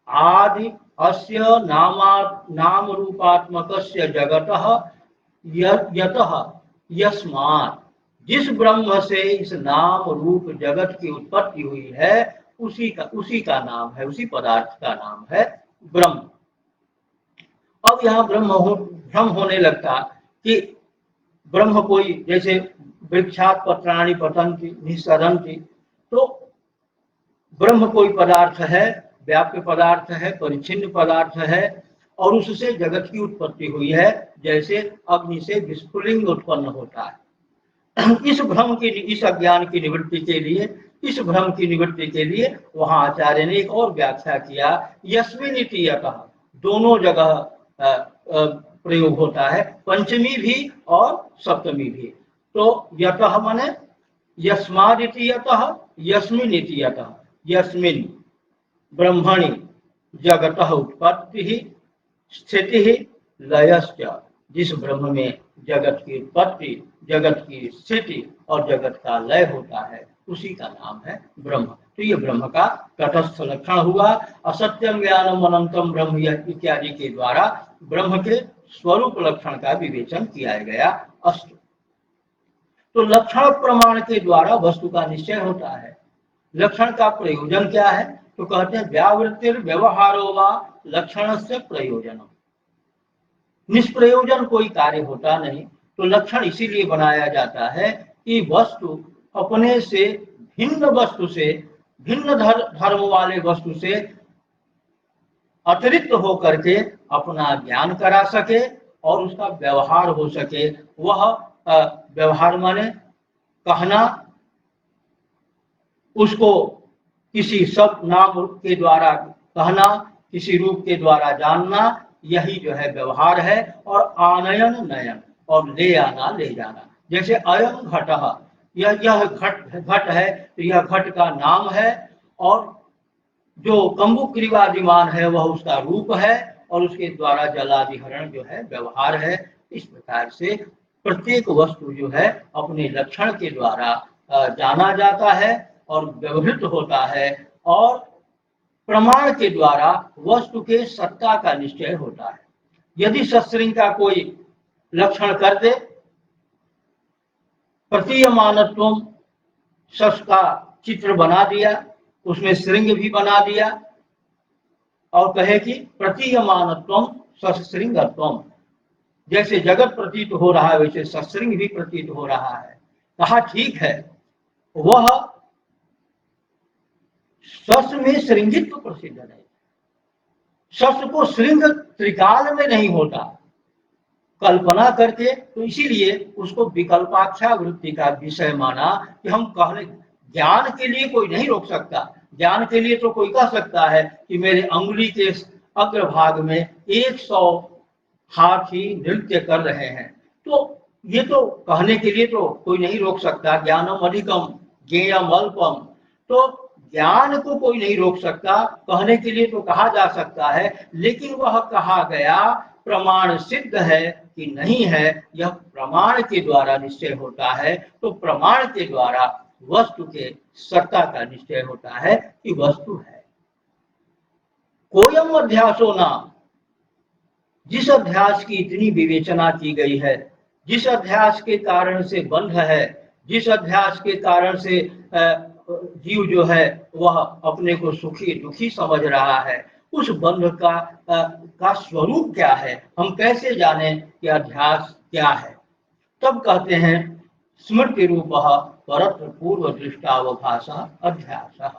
आदि अस्य नाम रूपात्मकस्य जगतः यतः यस्मात्। जिस ब्रह्म से इस नाम रूप जगत की उत्पत्ति हुई है उसी का नाम है, उसी पदार्थ का नाम है ब्रह्म। अब यहाँ भ्रम होने लगता कि ब्रह्म कोई, जैसे वृक्षात् पत्राणि पतन्ति निस्सरन्ति, तो ब्रह्म कोई पदार्थ है, व्याप्य पदार्थ है, परिच्छिन्न पदार्थ है, और उससे जगत की उत्पत्ति हुई है। जैसे अग्नि से विस्फुलिंग उत्पन्न होता है। इस भ्रम की, इस अज्ञान की निवृत्ति के लिए, इस भ्रम की निवृत्ति के लिए वहां आचार्य ने एक और व्याख्या किया, यस्मिन् इति यतः। दोनों जगह प्रयोग होता है, पंचमी भी और सप्तमी भी। तो यतः माने यस्मादिति यतः, यस्मिन् इति यतः। यस्मिन् ब्रह्मणि जगतः उत्पत्ति स्थिति लयश्च। जिस ब्रह्म में जगत की उत्पत्ति, जगत की स्थिति और जगत का लय होता है, उसी का नाम है ब्रह्म। तो ये ब्रह्म का तटस्थ लक्षण हुआ। असत्यम ज्ञानम अनंतम ब्रह्म इत्यादि के द्वारा ब्रह्म के स्वरूप लक्षण का विवेचन किया गया। अस्तु, तो लक्षण प्रमाण के द्वारा वस्तु का निश्चय होता है। लक्षण का प्रयोजन क्या है? तो कहते हैं व्यावृत्तिर व्यवहारो वा लक्षण से प्रयोजनम। निष्प्रयोजन कोई कार्य होता नहीं, तो लक्षण इसीलिए बनाया जाता है कि वस्तु अपने से भिन्न वस्तु से, भिन्न धर्म वाले वस्तु से अतिरिक्त होकर के अपना ज्ञान करा सके और उसका व्यवहार हो सके। वह व्यवहार माने कहना, उसको किसी शब्द नाम के द्वारा कहना, किसी रूप के द्वारा जानना, यही जो है व्यवहार है। और आनयन नयन, और ले आना ले जाना। जैसे अयम घटः, यह घट है, तो यह घट का नाम है, और जो कम्बुक क्रियादिमान है वह उसका रूप है, और उसके द्वारा जलादिहरण जो है व्यवहार है। इस प्रकार से प्रत्येक वस्तु जो है अपने लक्षण के द्वारा जाना जाता है और व्यवहृत होता है, और प्रमाण के द्वारा वस्तु के सत्ता का निश्चय होता है। यदि सश्रृंग का कोई लक्षण कर दे, प्रतीयमानत्वम, सस का चित्र बना दिया, उसमें श्रृंग भी बना दिया, और कहे कि प्रतीयमानत्वम सश्रृंगत्वम, जैसे जगत प्रतीत हो रहा है वैसे सश्रृंग भी प्रतीत हो रहा है। कहा ठीक है, वह सस में श्रृंगित्व प्रसिद्ध है। सस को श्रृंग त्रिकाल में नहीं होता, कल्पना करके, तो इसीलिए उसको विकल्पाक्षा वृत्ति का विषय माना कि हम कहने, ज्ञान के लिए कोई नहीं रोक सकता। ज्ञान के लिए तो कोई कह सकता है कि मेरे अंगुली के अग्रभाग में 100 हाथी नृत्य कर रहे हैं, तो ये तो कहने के लिए तो कोई नहीं रोक सकता। ज्ञानम अधिकम ज्ञेयम अल्पम, तो ज्ञान को कोई नहीं रोक सकता, कहने के लिए तो कहा जा सकता है, लेकिन वह कहा गया प्रमाण सिद्ध है कि नहीं है, यह प्रमाण के द्वारा निश्चय होता है। तो प्रमाण के द्वारा वस्तु के सत्ता का निश्चय होता है कि वस्तु है। कोयम अध्यासो नाम, जिस अध्यास की इतनी विवेचना की गई है, जिस अध्यास के कारण से बंध है, जिस अध्यास के कारण से जीव जो है वह अपने को सुखी दुखी समझ रहा है, उस बंध का स्वरूप क्या है, हम कैसे जाने कि अध्यास क्या है? तब कहते हैं स्मृति रूप परत्र पूर्व दृष्टावभाषा अध्यास।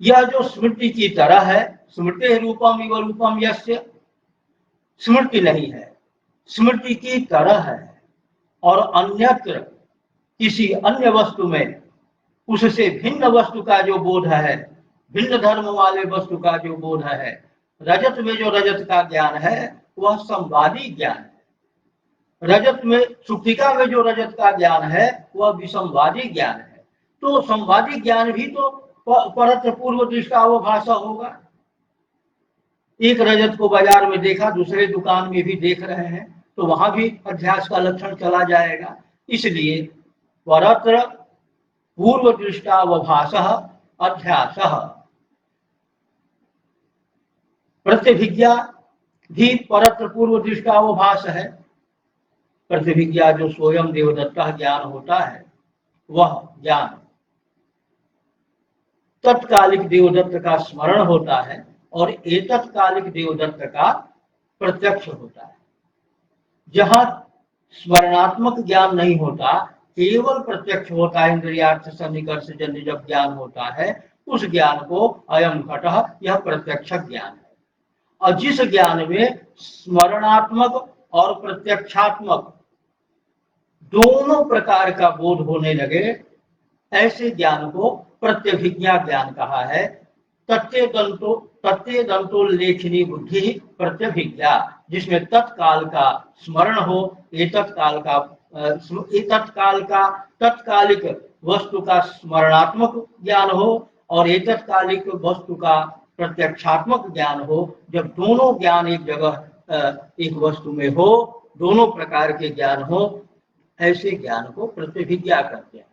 यह जो स्मृति की तरह है, स्मृति रूपम इव रूपम यस्य, स्मृति नहीं है, स्मृति की तरह है, और अन्यत्र किसी अन्य वस्तु में उससे भिन्न वस्तु का जो बोध है, भिन्न धर्म वाले वस्तु का जो बोध है, रजत में जो रजत का ज्ञान है वह संवादी ज्ञान है। रजत में, सुक्तिका में जो रजत का ज्ञान है वह विसंवादी ज्ञान है। तो संवादी ज्ञान भी तो परत्र पूर्व दृष्टावभाषा होगा। एक रजत को बाजार में देखा, दूसरे दुकान में भी देख रहे हैं, तो वहां भी अध्यास का लक्षण चला जाएगा। इसलिए परत्र पूर्व दृष्टावभाषा अध्यास। प्रतिभिज्ञा भी परत्र पूर्व दृष्टावभास है। प्रतिभिज्ञा जो स्वयं देवदत्त ज्ञान होता है, वह ज्ञान तत्कालिक देवदत्त का स्मरण होता है, और एतत्कालिक देवदत्त का प्रत्यक्ष होता है। जहां स्मरणात्मक ज्ञान नहीं होता, केवल प्रत्यक्ष होता है, इंद्रियार्थ सन्निकर्ष जन्य जब ज्ञान होता है, उस ज्ञान को अयम घटः, यह प्रत्यक्ष ज्ञान है। और जिस ज्ञान में स्मरणात्मक और प्रत्यक्षात्मक दोनों प्रकार का बोध होने लगे, ऐसे ज्ञान को प्रत्यभिज्ञा ज्ञान कहा है। तत्ते दंतोल्लेखनी बुद्धि प्रत्यभिज्ञा, जिसमें तत्काल का स्मरण हो, तत्कालिक वस्तु का स्मरणात्मक ज्ञान हो, और तत्कालिक वस्तु का प्रत्यक्षात्मक ज्ञान हो, जब दोनों ज्ञान एक जगह एक वस्तु में हो, दोनों प्रकार के ज्ञान हो, ऐसे ज्ञान को प्रतिभिज्ञा कहते हैं।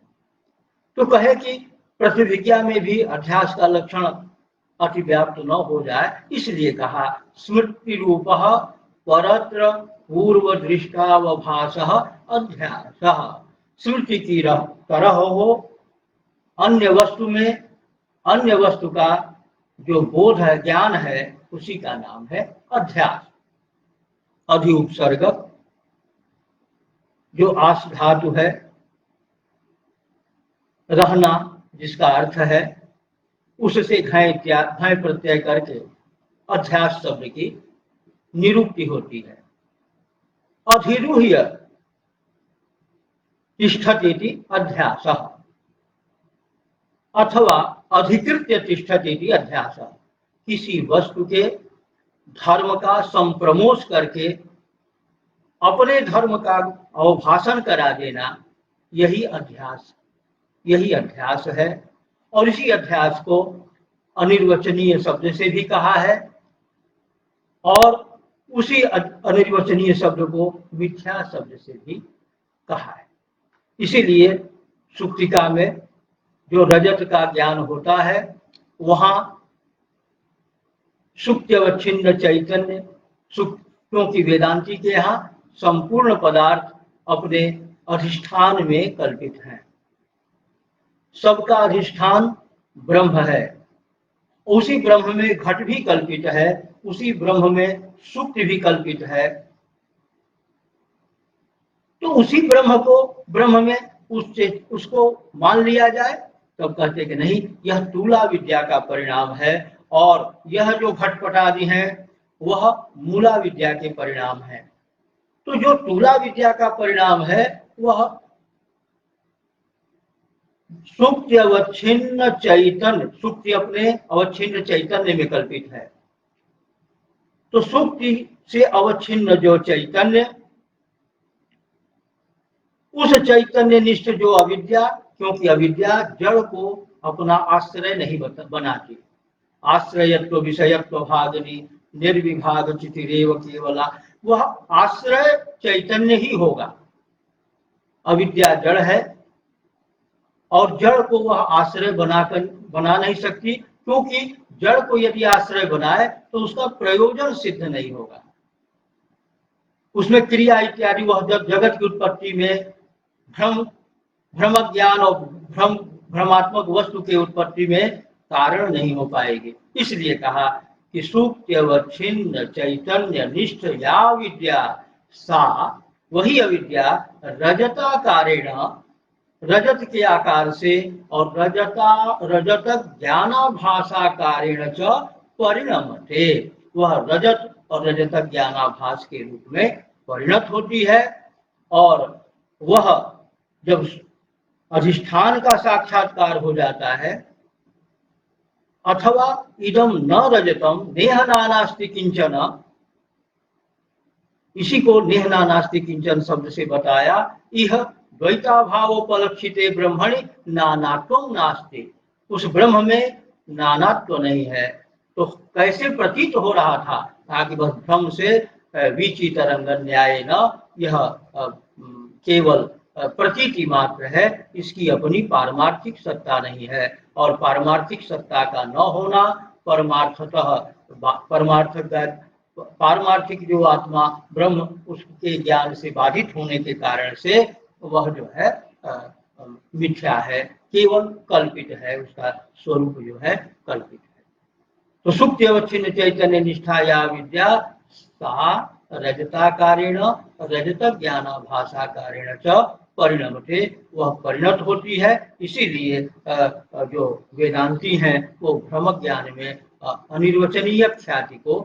तो कहे कि प्रतिभिज्ञा में भी अध्यास का लक्षण अतिव्याप्त न हो जाए, इसलिए कहा स्मृति रूप परत्र पूर्व दृष्टावभास अध्यास। स्मृति की तरह हो, अन्य वस्तु में अन्य वस्तु का जो बोध है, ज्ञान है, उसी का नाम है अध्यास। अधि उपसर्ग जो आस धातु है, रहना जिसका अर्थ है, उससे घय प्रत्यय करके अध्यास शब्द की निरुक्ति होती है। अधिरूह्य तिष्ठति अध्यास अथवा अधिकृत्य तिष्ठति अध्यास। किसी वस्तु के धर्म का संप्रमोश करके अपने धर्म का अवभाषण करा देना, यही अध्यास है। और इसी अध्यास को अनिर्वचनीय शब्द से भी कहा है, और उसी अनिर्वचनीय शब्द को मिथ्या शब्द से भी कहा है। इसीलिए सुक्तिका में जो रजत का ज्ञान होता है, वहां सुक्त्यवच्छिन्न चैतन्य, क्योंकि वेदांती के यहाँ संपूर्ण पदार्थ अपने अधिष्ठान में कल्पित हैं। सबका अधिष्ठान ब्रह्म है, उसी ब्रह्म में घट भी कल्पित है, उसी ब्रह्म में सुक्ति भी कल्पित है। तो उसी ब्रह्म में उसको मान लिया जाए, तब कहते कि नहीं, यह तूला विद्या का परिणाम है, और यह जो घटपट आदि हैं वह मूला विद्या के परिणाम है। तो जो तूला विद्या का परिणाम है वह सुक्ति अवच्छिन्न चैतन्य, सुक्ति अपने अवच्छिन्न चैतन्य में कल्पित है। तो सुक्ति से अवच्छिन्न जो चैतन्य, उस चैतन्य निष्ठ जो अविद्या, क्योंकि अविद्या जड़ को अपना आश्रय नहीं बनाती, आश्रयत्व विषयत्व भागनी निर्विभाग चितिरेव केवला, वह आश्रय चैतन्य ही होगा। अविद्या जड़ है, और जड़ को वह आश्रय बना नहीं सकती, क्योंकि जड़ को यदि आश्रय बनाए तो उसका प्रयोजन सिद्ध नहीं होगा। उसमें क्रिया इत्यादि वह जगत की उत्पत्ति में भ्रम ज्ञान और भ्रमात्मक वस्तु के उत्पत्ति में कारण नहीं हो पाएगी। इसलिए कहा कि सुक्त्यवच्छिन्न चैतन्य निष्ठ या विद्या, सा वही अविद्या रजताकारेण, रजत के आकार से, और रजत ज्ञानाभासाकारेण च परिणमते, वह रजत और रजत ज्ञानाभास के रूप में परिणत होती है। और वह जब अधिष्ठान का साक्षात्कार हो जाता है, अथवा इदम न रजतम नेह नानास्ति किंचन, इसी को नेह नानास्ति किंचन शब्द से बताया। यह द्वैताभावोपलक्षिते ब्रह्मणि नानात्वं नास्ति, उस ब्रह्म में नानात्व नहीं है। तो कैसे प्रतीत हो रहा था, ताकि बस भ्रम से वीची तरंग न्याय न, यह केवल प्रतीति मात्र है, इसकी अपनी पारमार्थिक सत्ता नहीं है। और पारमार्थिक सत्ता का न होना पारमार्थिक जो आत्मा ब्रह्म, उसके ज्ञान से बाधित होने के कारण से वह जो है मिथ्या है, केवल कल्पित है, उसका स्वरूप जो है कल्पित है। तो सुक्त्यवच्छिन्न चैतन्य निष्ठा या विद्या, सा रजताकारेण रजत ज्ञानाभासाकारेण च परिणमते, वह परिणत होती है। इसीलिए जो वेदांती हैं वो भ्रम ज्ञान में अनिर्वचनीय ख्याति को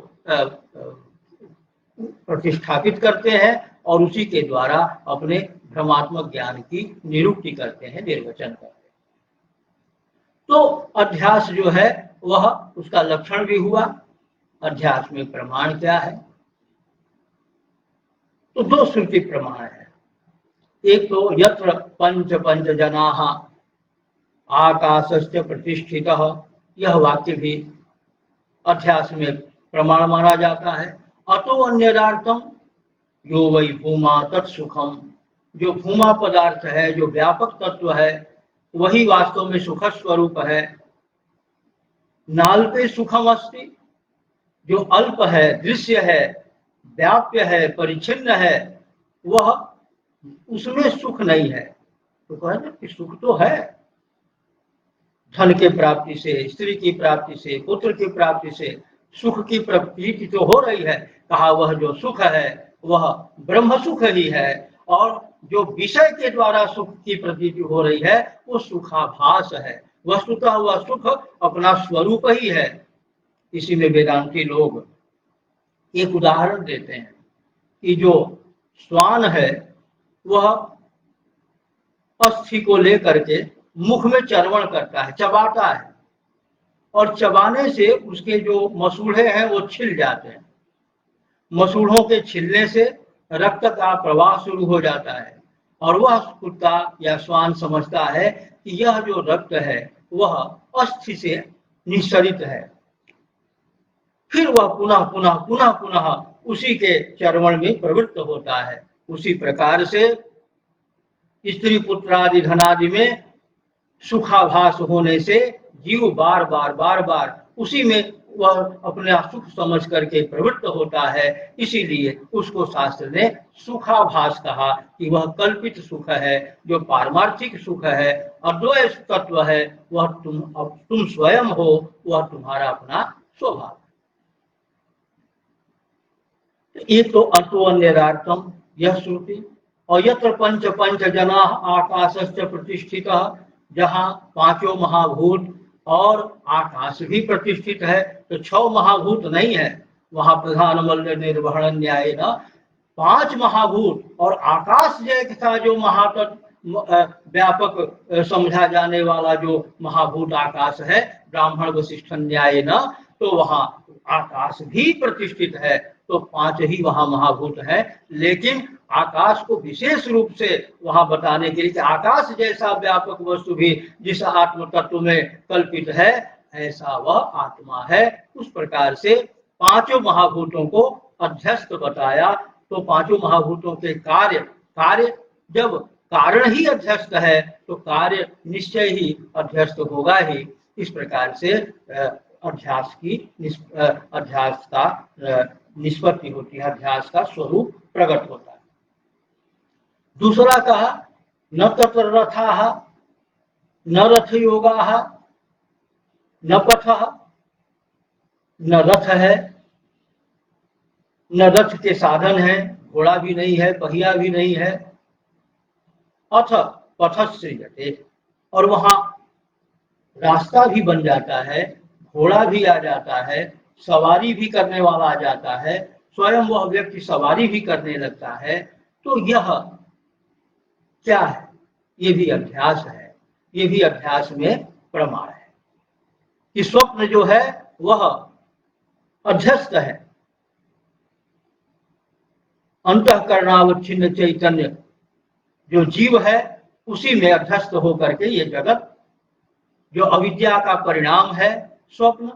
प्रतिष्ठापित करते हैं, और उसी के द्वारा अपने भ्रमात्मक ज्ञान की निरुक्ति करते हैं, निर्वचन करते हैं। तो अध्यास जो है वह उसका लक्षण भी हुआ। अध्यास में प्रमाण क्या है? तो दो श्रुति प्रमाण है। एक तो यत्र पंच जनाः आकाशस्य प्रतिष्ठितः, यह वाक्य भी अध्यास में प्रमाण माना जाता है। अतो अन्यदार्थम यो वै भूमा तत्सुखम, जो भूमा पदार्थ है, जो व्यापक तत्व है, वही वास्तव में सुख स्वरूप है। नाल्पे सुखम अस्ति, जो अल्प है, दृश्य है, व्याप्य है, परिच्छिन्न है, वह उसमें सुख नहीं है। तो कहना कि सुख तो है, धन के प्राप्ति से, स्त्री की प्राप्ति से, पुत्र की प्राप्ति से सुख की प्रतीति तो हो रही है। कहा वह जो सुख है वह ब्रह्म सुख ही है, और जो विषय के द्वारा सुख की प्रतीति हो रही है वो सुखाभास है। वस्तुतः वह सुख अपना स्वरूप ही है। इसी में वेदांती लोग एक उदाहरण देते हैं कि जो श्वान है वह अस्थि को लेकर के मुख में चर्वण करता है, चबाता है, और चबाने से उसके जो मसूड़े हैं वो छिल जाते हैं। मसूड़ों के छिलने से रक्त का प्रवाह शुरू हो जाता है, और वह कुत्ता या श्वान समझता है कि यह जो रक्त है वह अस्थि से निःसरित है। फिर वह पुनः पुनः पुनः पुनः उसी के चर्वण में प्रवृत्त होता है। उसी प्रकार से स्त्री पुत्र आदि धनादि में सुखाभास होने से जीव बार बार उसी में वह अपने सुख समझ करके प्रवृत्त होता है। इसीलिए उसको शास्त्र ने सुखाभास कहा कि वह कल्पित सुख है। जो पारमार्थिक सुख है, अद्वय तत्व है, वह तुम स्वयं हो, वह तुम्हारा अपना स्वभाव। एक तो अर्थो अन्यदार्थम यह श्रुति, और यत्र पंच पंच जना आकाशश्च प्रतिष्ठितः, जहाँ पांचों महाभूत और आकाश भी प्रतिष्ठित है। तो 6 महाभूत नहीं है, वहां प्रधान मल्ल निर्वहण न्याय न 5 महाभूत और आकाश जैसा जो महातत्व व्यापक समझा जाने वाला जो महाभूत आकाश है, ब्राह्मण वशिष्ठ न्याय न, तो वहां आकाश भी प्रतिष्ठित है। तो 5 ही वहां महाभूत है, लेकिन आकाश को विशेष रूप से वहां बताने के लिए कि आकाश जैसा व्यापक वस्तु भी जिस आत्म तत्व में कल्पित है, ऐसा वह आत्मा है। उस प्रकार से 5 महाभूतों को अध्यस्त बताया। तो 5 महाभूतों के कार्य जब कारण ही अध्यस्त है तो कार्य निश्चय ही अध्यस्त होगा ही। इस प्रकार से अध्यास का निष्पत्ति होती है, अध्यास का स्वरूप प्रकट होता है। दूसरा कहा न तत्र रथाः न रथ योगाः न पथः, न रथ है, न रथ के साधन है, घोड़ा भी नहीं है, पहिया भी नहीं है। अथ पथस्सृजते, और वहां रास्ता भी बन जाता है, घोड़ा भी आ जाता है, सवारी भी करने वाला आ जाता है, स्वयं वह व्यक्ति सवारी भी करने लगता है। तो यह क्या है? ये भी अभ्यास है, ये भी अभ्यास में प्रमाण है कि स्वप्न जो है वह अध्यस्त है। अंतःकरणावच्छिन्न चैतन्य जो जीव है उसी में अध्यस्त होकर के ये जगत, जो अविद्या का परिणाम है स्वप्न,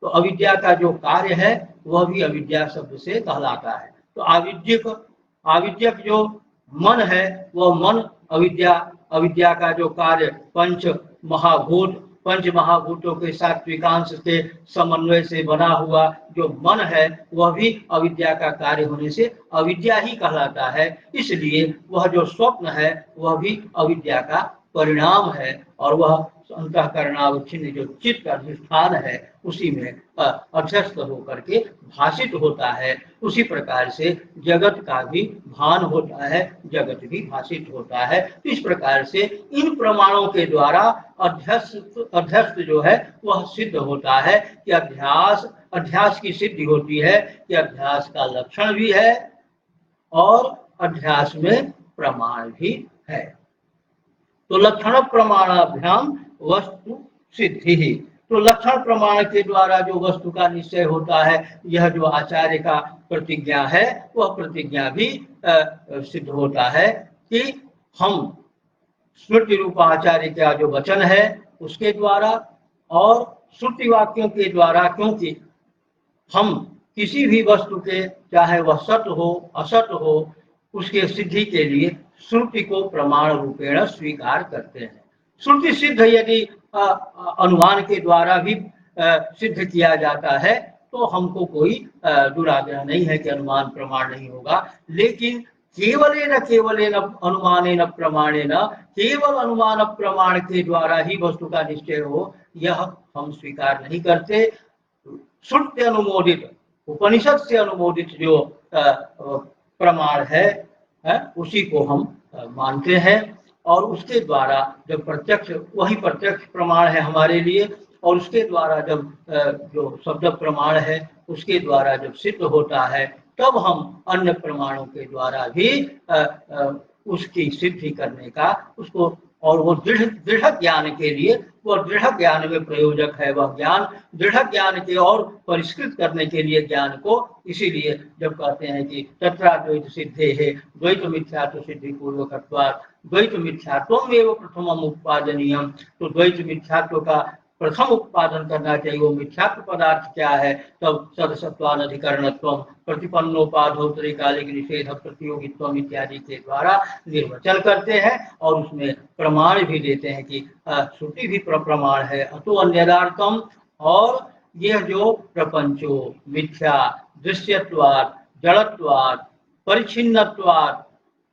तो अविद्या का जो कार्य है वह भी अविद्या शब्द से कहलाता है। तो आविद्यक जो मन है वह मन अविद्या का जो कार्य पंच महाभूतों के सात्विकांश के समन्वय से बना हुआ जो मन है वह भी अविद्या का कार्य होने से अविद्या ही कहलाता है। इसलिए वह जो स्वप्न है वह भी अविद्या का परिणाम है, और वह अंतःकरणावच्छिन्न जो चित्त का अधिष्ठान है उसी में अध्यस्त होकर के भाषित होता है। उसी प्रकार से जगत का भी भान होता है, जगत भी भाषित होता है। इस प्रकार से इन प्रमाणों के द्वारा अध्यस्त जो है वह सिद्ध होता है कि अध्यास की सिद्धि होती है कि अध्यास का लक्षण भी है और अध्यास में प्रमाण भी है। तो लक्षण प्रमाणाभ्याम वस्तु सिद्धि ही, तो लक्षण प्रमाण के द्वारा जो वस्तु का निश्चय होता है, यह जो आचार्य का प्रतिज्ञा है वह प्रतिज्ञा भी सिद्ध होता है कि हम स्मृति रूप आचार्य का जो वचन है उसके द्वारा और श्रुति वाक्यों के द्वारा, क्योंकि हम किसी भी वस्तु के, चाहे वह सत हो असत हो, उसके सिद्धि के लिए श्रुति को प्रमाण रूपेण स्वीकार करते हैं। श्रुति सिद्ध यदि अनुमान के द्वारा भी सिद्ध किया जाता है तो हमको कोई दुराग्रह नहीं है कि अनुमान प्रमाण नहीं होगा। लेकिन केवलेन अनुमानेन प्रमाणेन, केवल अनुमान प्रमाण के द्वारा ही वस्तु का निश्चय हो, यह हम स्वीकार नहीं करते। श्रुति अनुमोदित, उपनिषद से अनुमोदित जो प्रमाण है उसी को हम मानते हैं। और उसके द्वारा जब प्रत्यक्ष, वही प्रत्यक्ष प्रमाण है हमारे लिए, और उसके द्वारा जब जो शब्द प्रमाण है उसके द्वारा जब सिद्ध होता है, तब हम अन्य प्रमाणों के द्वारा भी उसकी सिद्धि करने का, उसको, और वो दृढ़ ज्ञान के लिए, वह दृढ़ ज्ञान में प्रयोजक है। वह ज्ञान दृढ़ ज्ञान के और परिष्कृत करने के लिए ज्ञान को, इसीलिए जब कहते हैं कि तत्राद्वैत सिद्धे है, द्वैत मिथ्यात्व सिद्धि पूर्वकत्वात् द्वैत मिथ्यात्वम एवं प्रथमम उत्पादनीयम, तो द्वैत मिथ्यात्व का प्रथम उत्पादन करना चाहिए। वो मिथ्यात्व पदार्थ क्या है? तब सदसत्वानधिकरणत्वम, प्रतिपन्नोपाधोत्तरी कालिक निषेध प्रतियोगित्वम इत्यादि के द्वारा निर्वचन करते हैं और उसमें प्रमाण भी देते हैं कि श्रुति भी प्रमाण है। अतो अन्यदार्थम, और यह जो प्रपंचो मिथ्या, दृश्यत्वात्, जड़त्वात्, परिच्छिन्नत्वात्,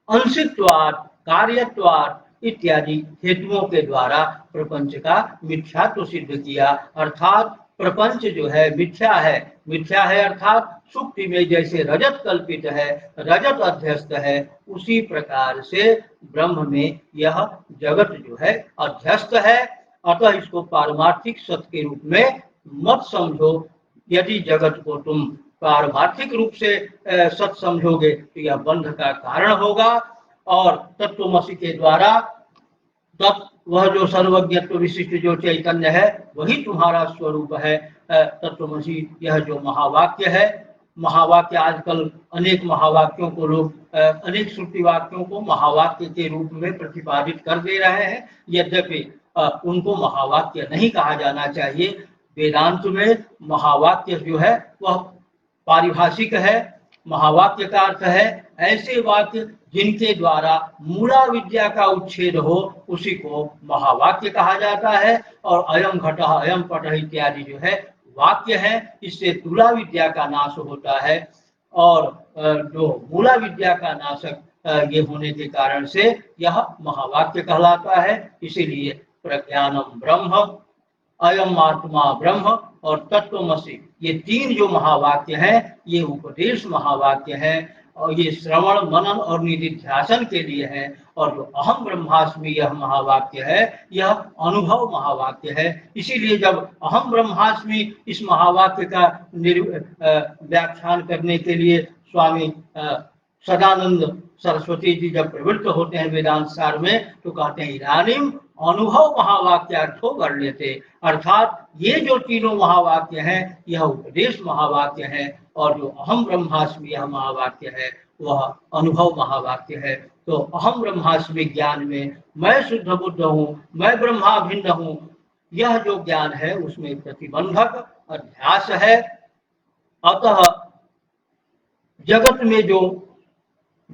अंशित्वात्, कार्यत्वात् इत्यादि हेतुओं के द्वारा प्रपंच का मिथ्यात्व सिद्ध किया। अर्थात प्रपंच जो है मिथ्या है। मिथ्या है अर्थात सुक्ति में जैसे रजत कल्पित है, रजत अध्यस्त है, उसी प्रकार से ब्रह्म में यह जगत जो है अध्यस्त है। अतः इसको पारमार्थिक सत्य के रूप में मत समझो। यदि जगत को तुम पारमार्थिक रूप से सत्य समझोगे तो यह बंध का कारण होगा। और तत्वमसि के द्वारा वह जो सर्वज्ञत्व विशिष्ट जो चैतन्य है वही तुम्हारा स्वरूप है। तत्वमसि यह जो महावाक्य है, महावाक्य आजकल अनेक महावाक्यों को लोग, अनेक श्रुति वाक्यों को महावाक्य के रूप में प्रतिपादित कर दे रहे हैं। यद्यपि उनको महावाक्य नहीं कहा जाना चाहिए। वेदांत में महावाक्य जो है वह पारिभाषिक है। महावाक्य का अर्थ है ऐसे वाक्य जिनके द्वारा मूला विद्या का उच्छेद हो, उसी को महावाक्य कहा जाता है। और अयम घटः अयम पटः इत्यादि जो है वाक्य है, इससे तुला विद्या का नाश होता है। और जो मूला विद्या का नाशक ये होने के कारण से यह महावाक्य कहलाता है। इसीलिए प्रज्ञानम ब्रह्म, अयम आत्मा ब्रह्म और तत्वमसि, ये तीन जो महावाक्य हैं ये उपदेश महावाक्य हैं। और ये श्रवण मनन और निधिध्यासन के लिए है। और जो अहम ब्रह्मास्मि यह महावाक्य है, यह अनुभव महावाक्य है। इसीलिए जब अहम ब्रह्मास्मि इस महावाक्य का व्याख्यान करने के लिए स्वामी सदानंद सरस्वती जी जब प्रवृत्त होते हैं वेदांत सार में, तो कहते हैं इदानीम अनुभव महावाक्यार्थो वर्ण्यते, अर्थात ये जो तीनों महावाक्य हैं यह उपदेश महावाक्य है। और जो अहम ब्रह्मास्मि यह महावाक्य है वह अनुभव महावाक्य है। तो अहम ब्रह्मास्मि ज्ञान में मैं शुद्ध बुद्ध हूँ, मैं ब्रह्मा भिन्न हूँ, यह जो ज्ञान है उसमें प्रतिबंधक अध्यास है। अतः जगत में जो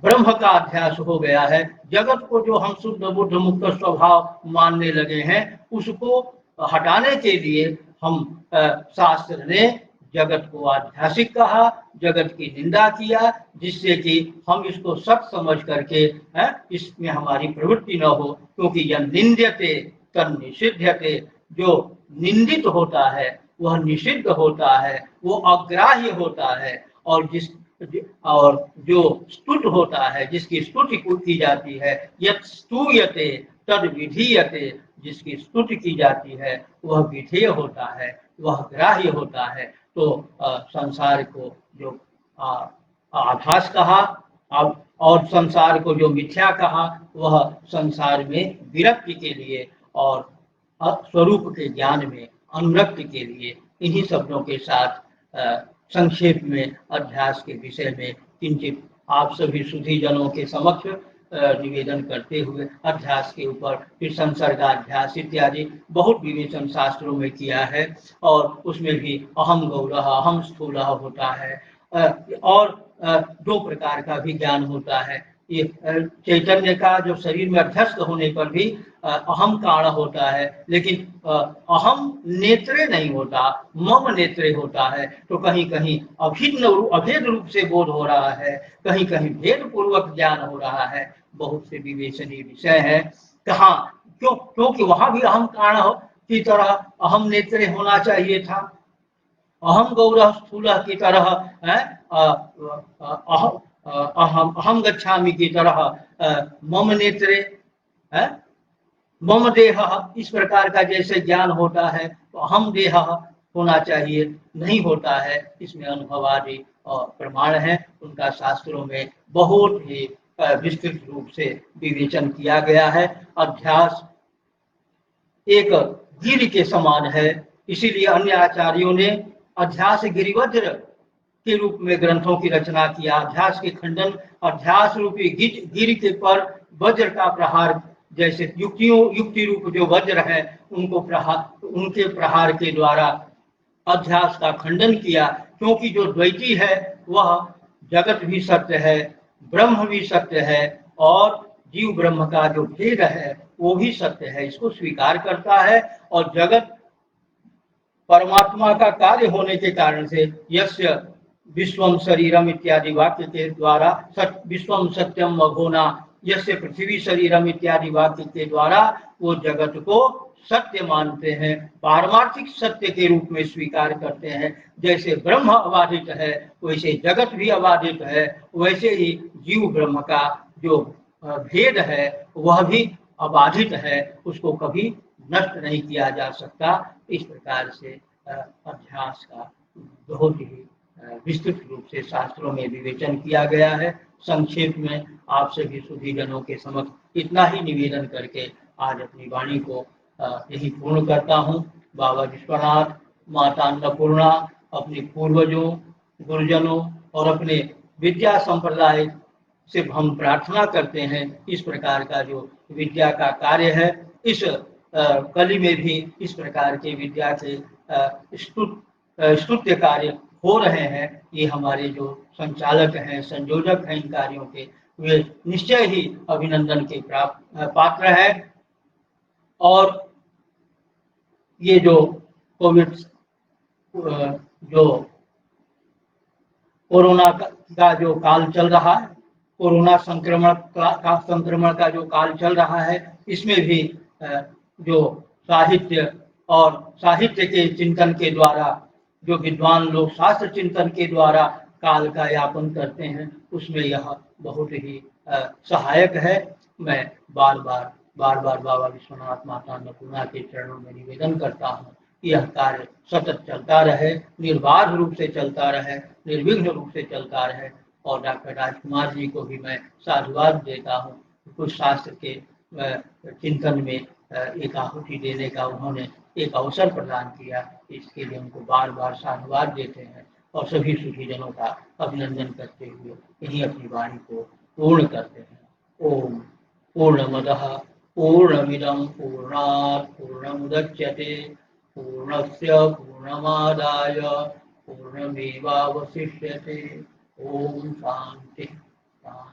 ब्रह्म का अध्यास हो गया है, जगत को जो हम शुद्ध बुद्ध मुक्त स्वभाव मानने लगे हैं, उसको हटाने के लिए हम शास्त्र ने जगत को आध्यासिक कहा, जगत की निंदा किया, जिससे कि हम इसको सत्य समझ करके इसमें हमारी प्रवृत्ति न हो। क्योंकि यह निंद्यते तन निषिध्यते, जो निंदित होता है वह निषिद्ध होता है, वो अग्राह्य होता है। और जो स्तुत होता है, जिसकी स्तुति की जाती है, यत् स्तूयते तद विधीयते, जिसकी स्तुति की जाती है वह विधेय होता है, वह ग्राह्य होता है। तो संसार को जो आभास कहा और संसार को जो मिथ्या कहा, वह संसार में विरक्ति के लिए और स्वरूप के ज्ञान में अनुरक्ति के लिए। इन्हीं शब्दों के साथ संक्षेप में अध्यास के विषय में किंचित आप सभी सुधी जनों के समक्ष निवेदन करते हुए अध्यास के ऊपर फिर संसर्गाध्यास इत्यादि बहुत विवेचन शास्त्रों में किया है। और उसमें भी अहम गौरः अहम स्थूलः होता है। और दो प्रकार का भी ज्ञान होता है। ये चैतन्य का जो शरीर में अध्यस्त होने पर भी अहम कारण होता है, लेकिन अहम नेत्रे नहीं होता, मम नेत्रे होता है। तो कहीं कहीं अभेद रूप से बोध हो रहा है, कहीं कहीं भेद पूर्वक ज्ञान हो रहा है। बहुत से विवेचनीय विषय है। कहाँ क्योंकि वहां भी अहम कारण की तरह अहम नेत्रे होना चाहिए था, अहम गौरः स्थूलः की तरह है, अहम गच्छामि की तरह मम नेत्रे है, मम देह, इस प्रकार का जैसे ज्ञान होता है तो अहम देह होना चाहिए, नहीं होता है। इसमें अनुभवादि प्रमाण है, उनका शास्त्रों में बहुत ही विस्तृत रूप से विवेचन किया गया है। अध्यास एक गिर के समान है, इसीलिए अन्य आचार्यों ने अध्यास गिरिवज्र के रूप में ग्रंथों की रचना किया। अध्यास के खंडन, अध्यास रूपी गिर के पर वज्र का प्रहार, जैसे युक्ति रूप जो वज्र है उनके प्रहार के द्वारा अध्यास का खंडन किया। क्योंकि जो द्वैती है वह जगत भी सत्य है, ब्रह्म भी सत्य है, और जीव ब्रह्म का जो भेद है वो भी सत्य है, इसको स्वीकार करता है। और जगत परमात्मा का कार्य होने के कारण से यस्य विश्वम शरीरम इत्यादि वाक्य के द्वारा विश्वम सत्यम अघोना यस्य पृथ्वी शरीरम इत्यादि वाक्य के द्वारा वो जगत को सत्य मानते हैं, पारमार्थिक सत्य के रूप में स्वीकार करते हैं। जैसे ब्रह्म अबाधित है वैसे जगत भी अबाधित है, वैसे ही जीव ब्रह्म का जो भेद है वह भी अबाधित है, उसको कभी नष्ट नहीं किया जा सकता। इस प्रकार से अध्यास का बहुत ही विस्तृत रूप से शास्त्रों में विवेचन किया गया है। संक्षेप में आप सभी सुधीजनों के समक्ष इतना ही निवेदन करके आज अपनी वाणी को यही पूर्ण करता हूँ। बाबा विश्वनाथ, माता अन्नपूर्णा अपने पूर्वजों, गुरुजनों और अपने विद्या संप्रदाय से हम प्रार्थना करते हैं इस प्रकार का जो विद्या का कार्य है, इस कली में भी इस प्रकार के विद्या के स्तुत्य कार्य हो रहे हैं। ये हमारे जो संचालक हैं, संयोजक हैं इन कार्यों के, वे निश्चय ही अभिनंदन के पात्र है। और ये जो कोविड जो कोरोना का जो काल चल रहा है, कोरोना संक्रमण का जो काल चल रहा है, इसमें भी जो साहित्य और साहित्य के चिंतन के द्वारा जो विद्वान लोग शास्त्र चिंतन के द्वारा काल का यापन करते हैं, उसमें यह बहुत ही सहायक है। मैं बार बार बाबा विश्वनाथ, माता अन्नपूर्णा के चरणों में निवेदन करता हूँ कि यह कार्य सतत चलता रहे, निर्बाध रूप से चलता रहे, निर्विघ्न रूप से चलता रहे। और डॉक्टर राजकुमार जी को भी मैं साधुवाद देता हूँ, कुछ शास्त्र के चिंतन में एक आहुति देने का उन्होंने एक अवसर प्रदान किया, इसके लिए उनको बार बार साधुवाद देते हैं और सभी सुखीजनों का अभिनंदन करते हुए यही अपनी वाणी को पूर्ण करते हैं। ओम पूर्णमदः पूर्णमिदं पूर्णात् पूर्णमुदच्यते पूर्णस्य पूर्णमादाय पूर्णमेवावशिष्यते। ओम शांति शांति।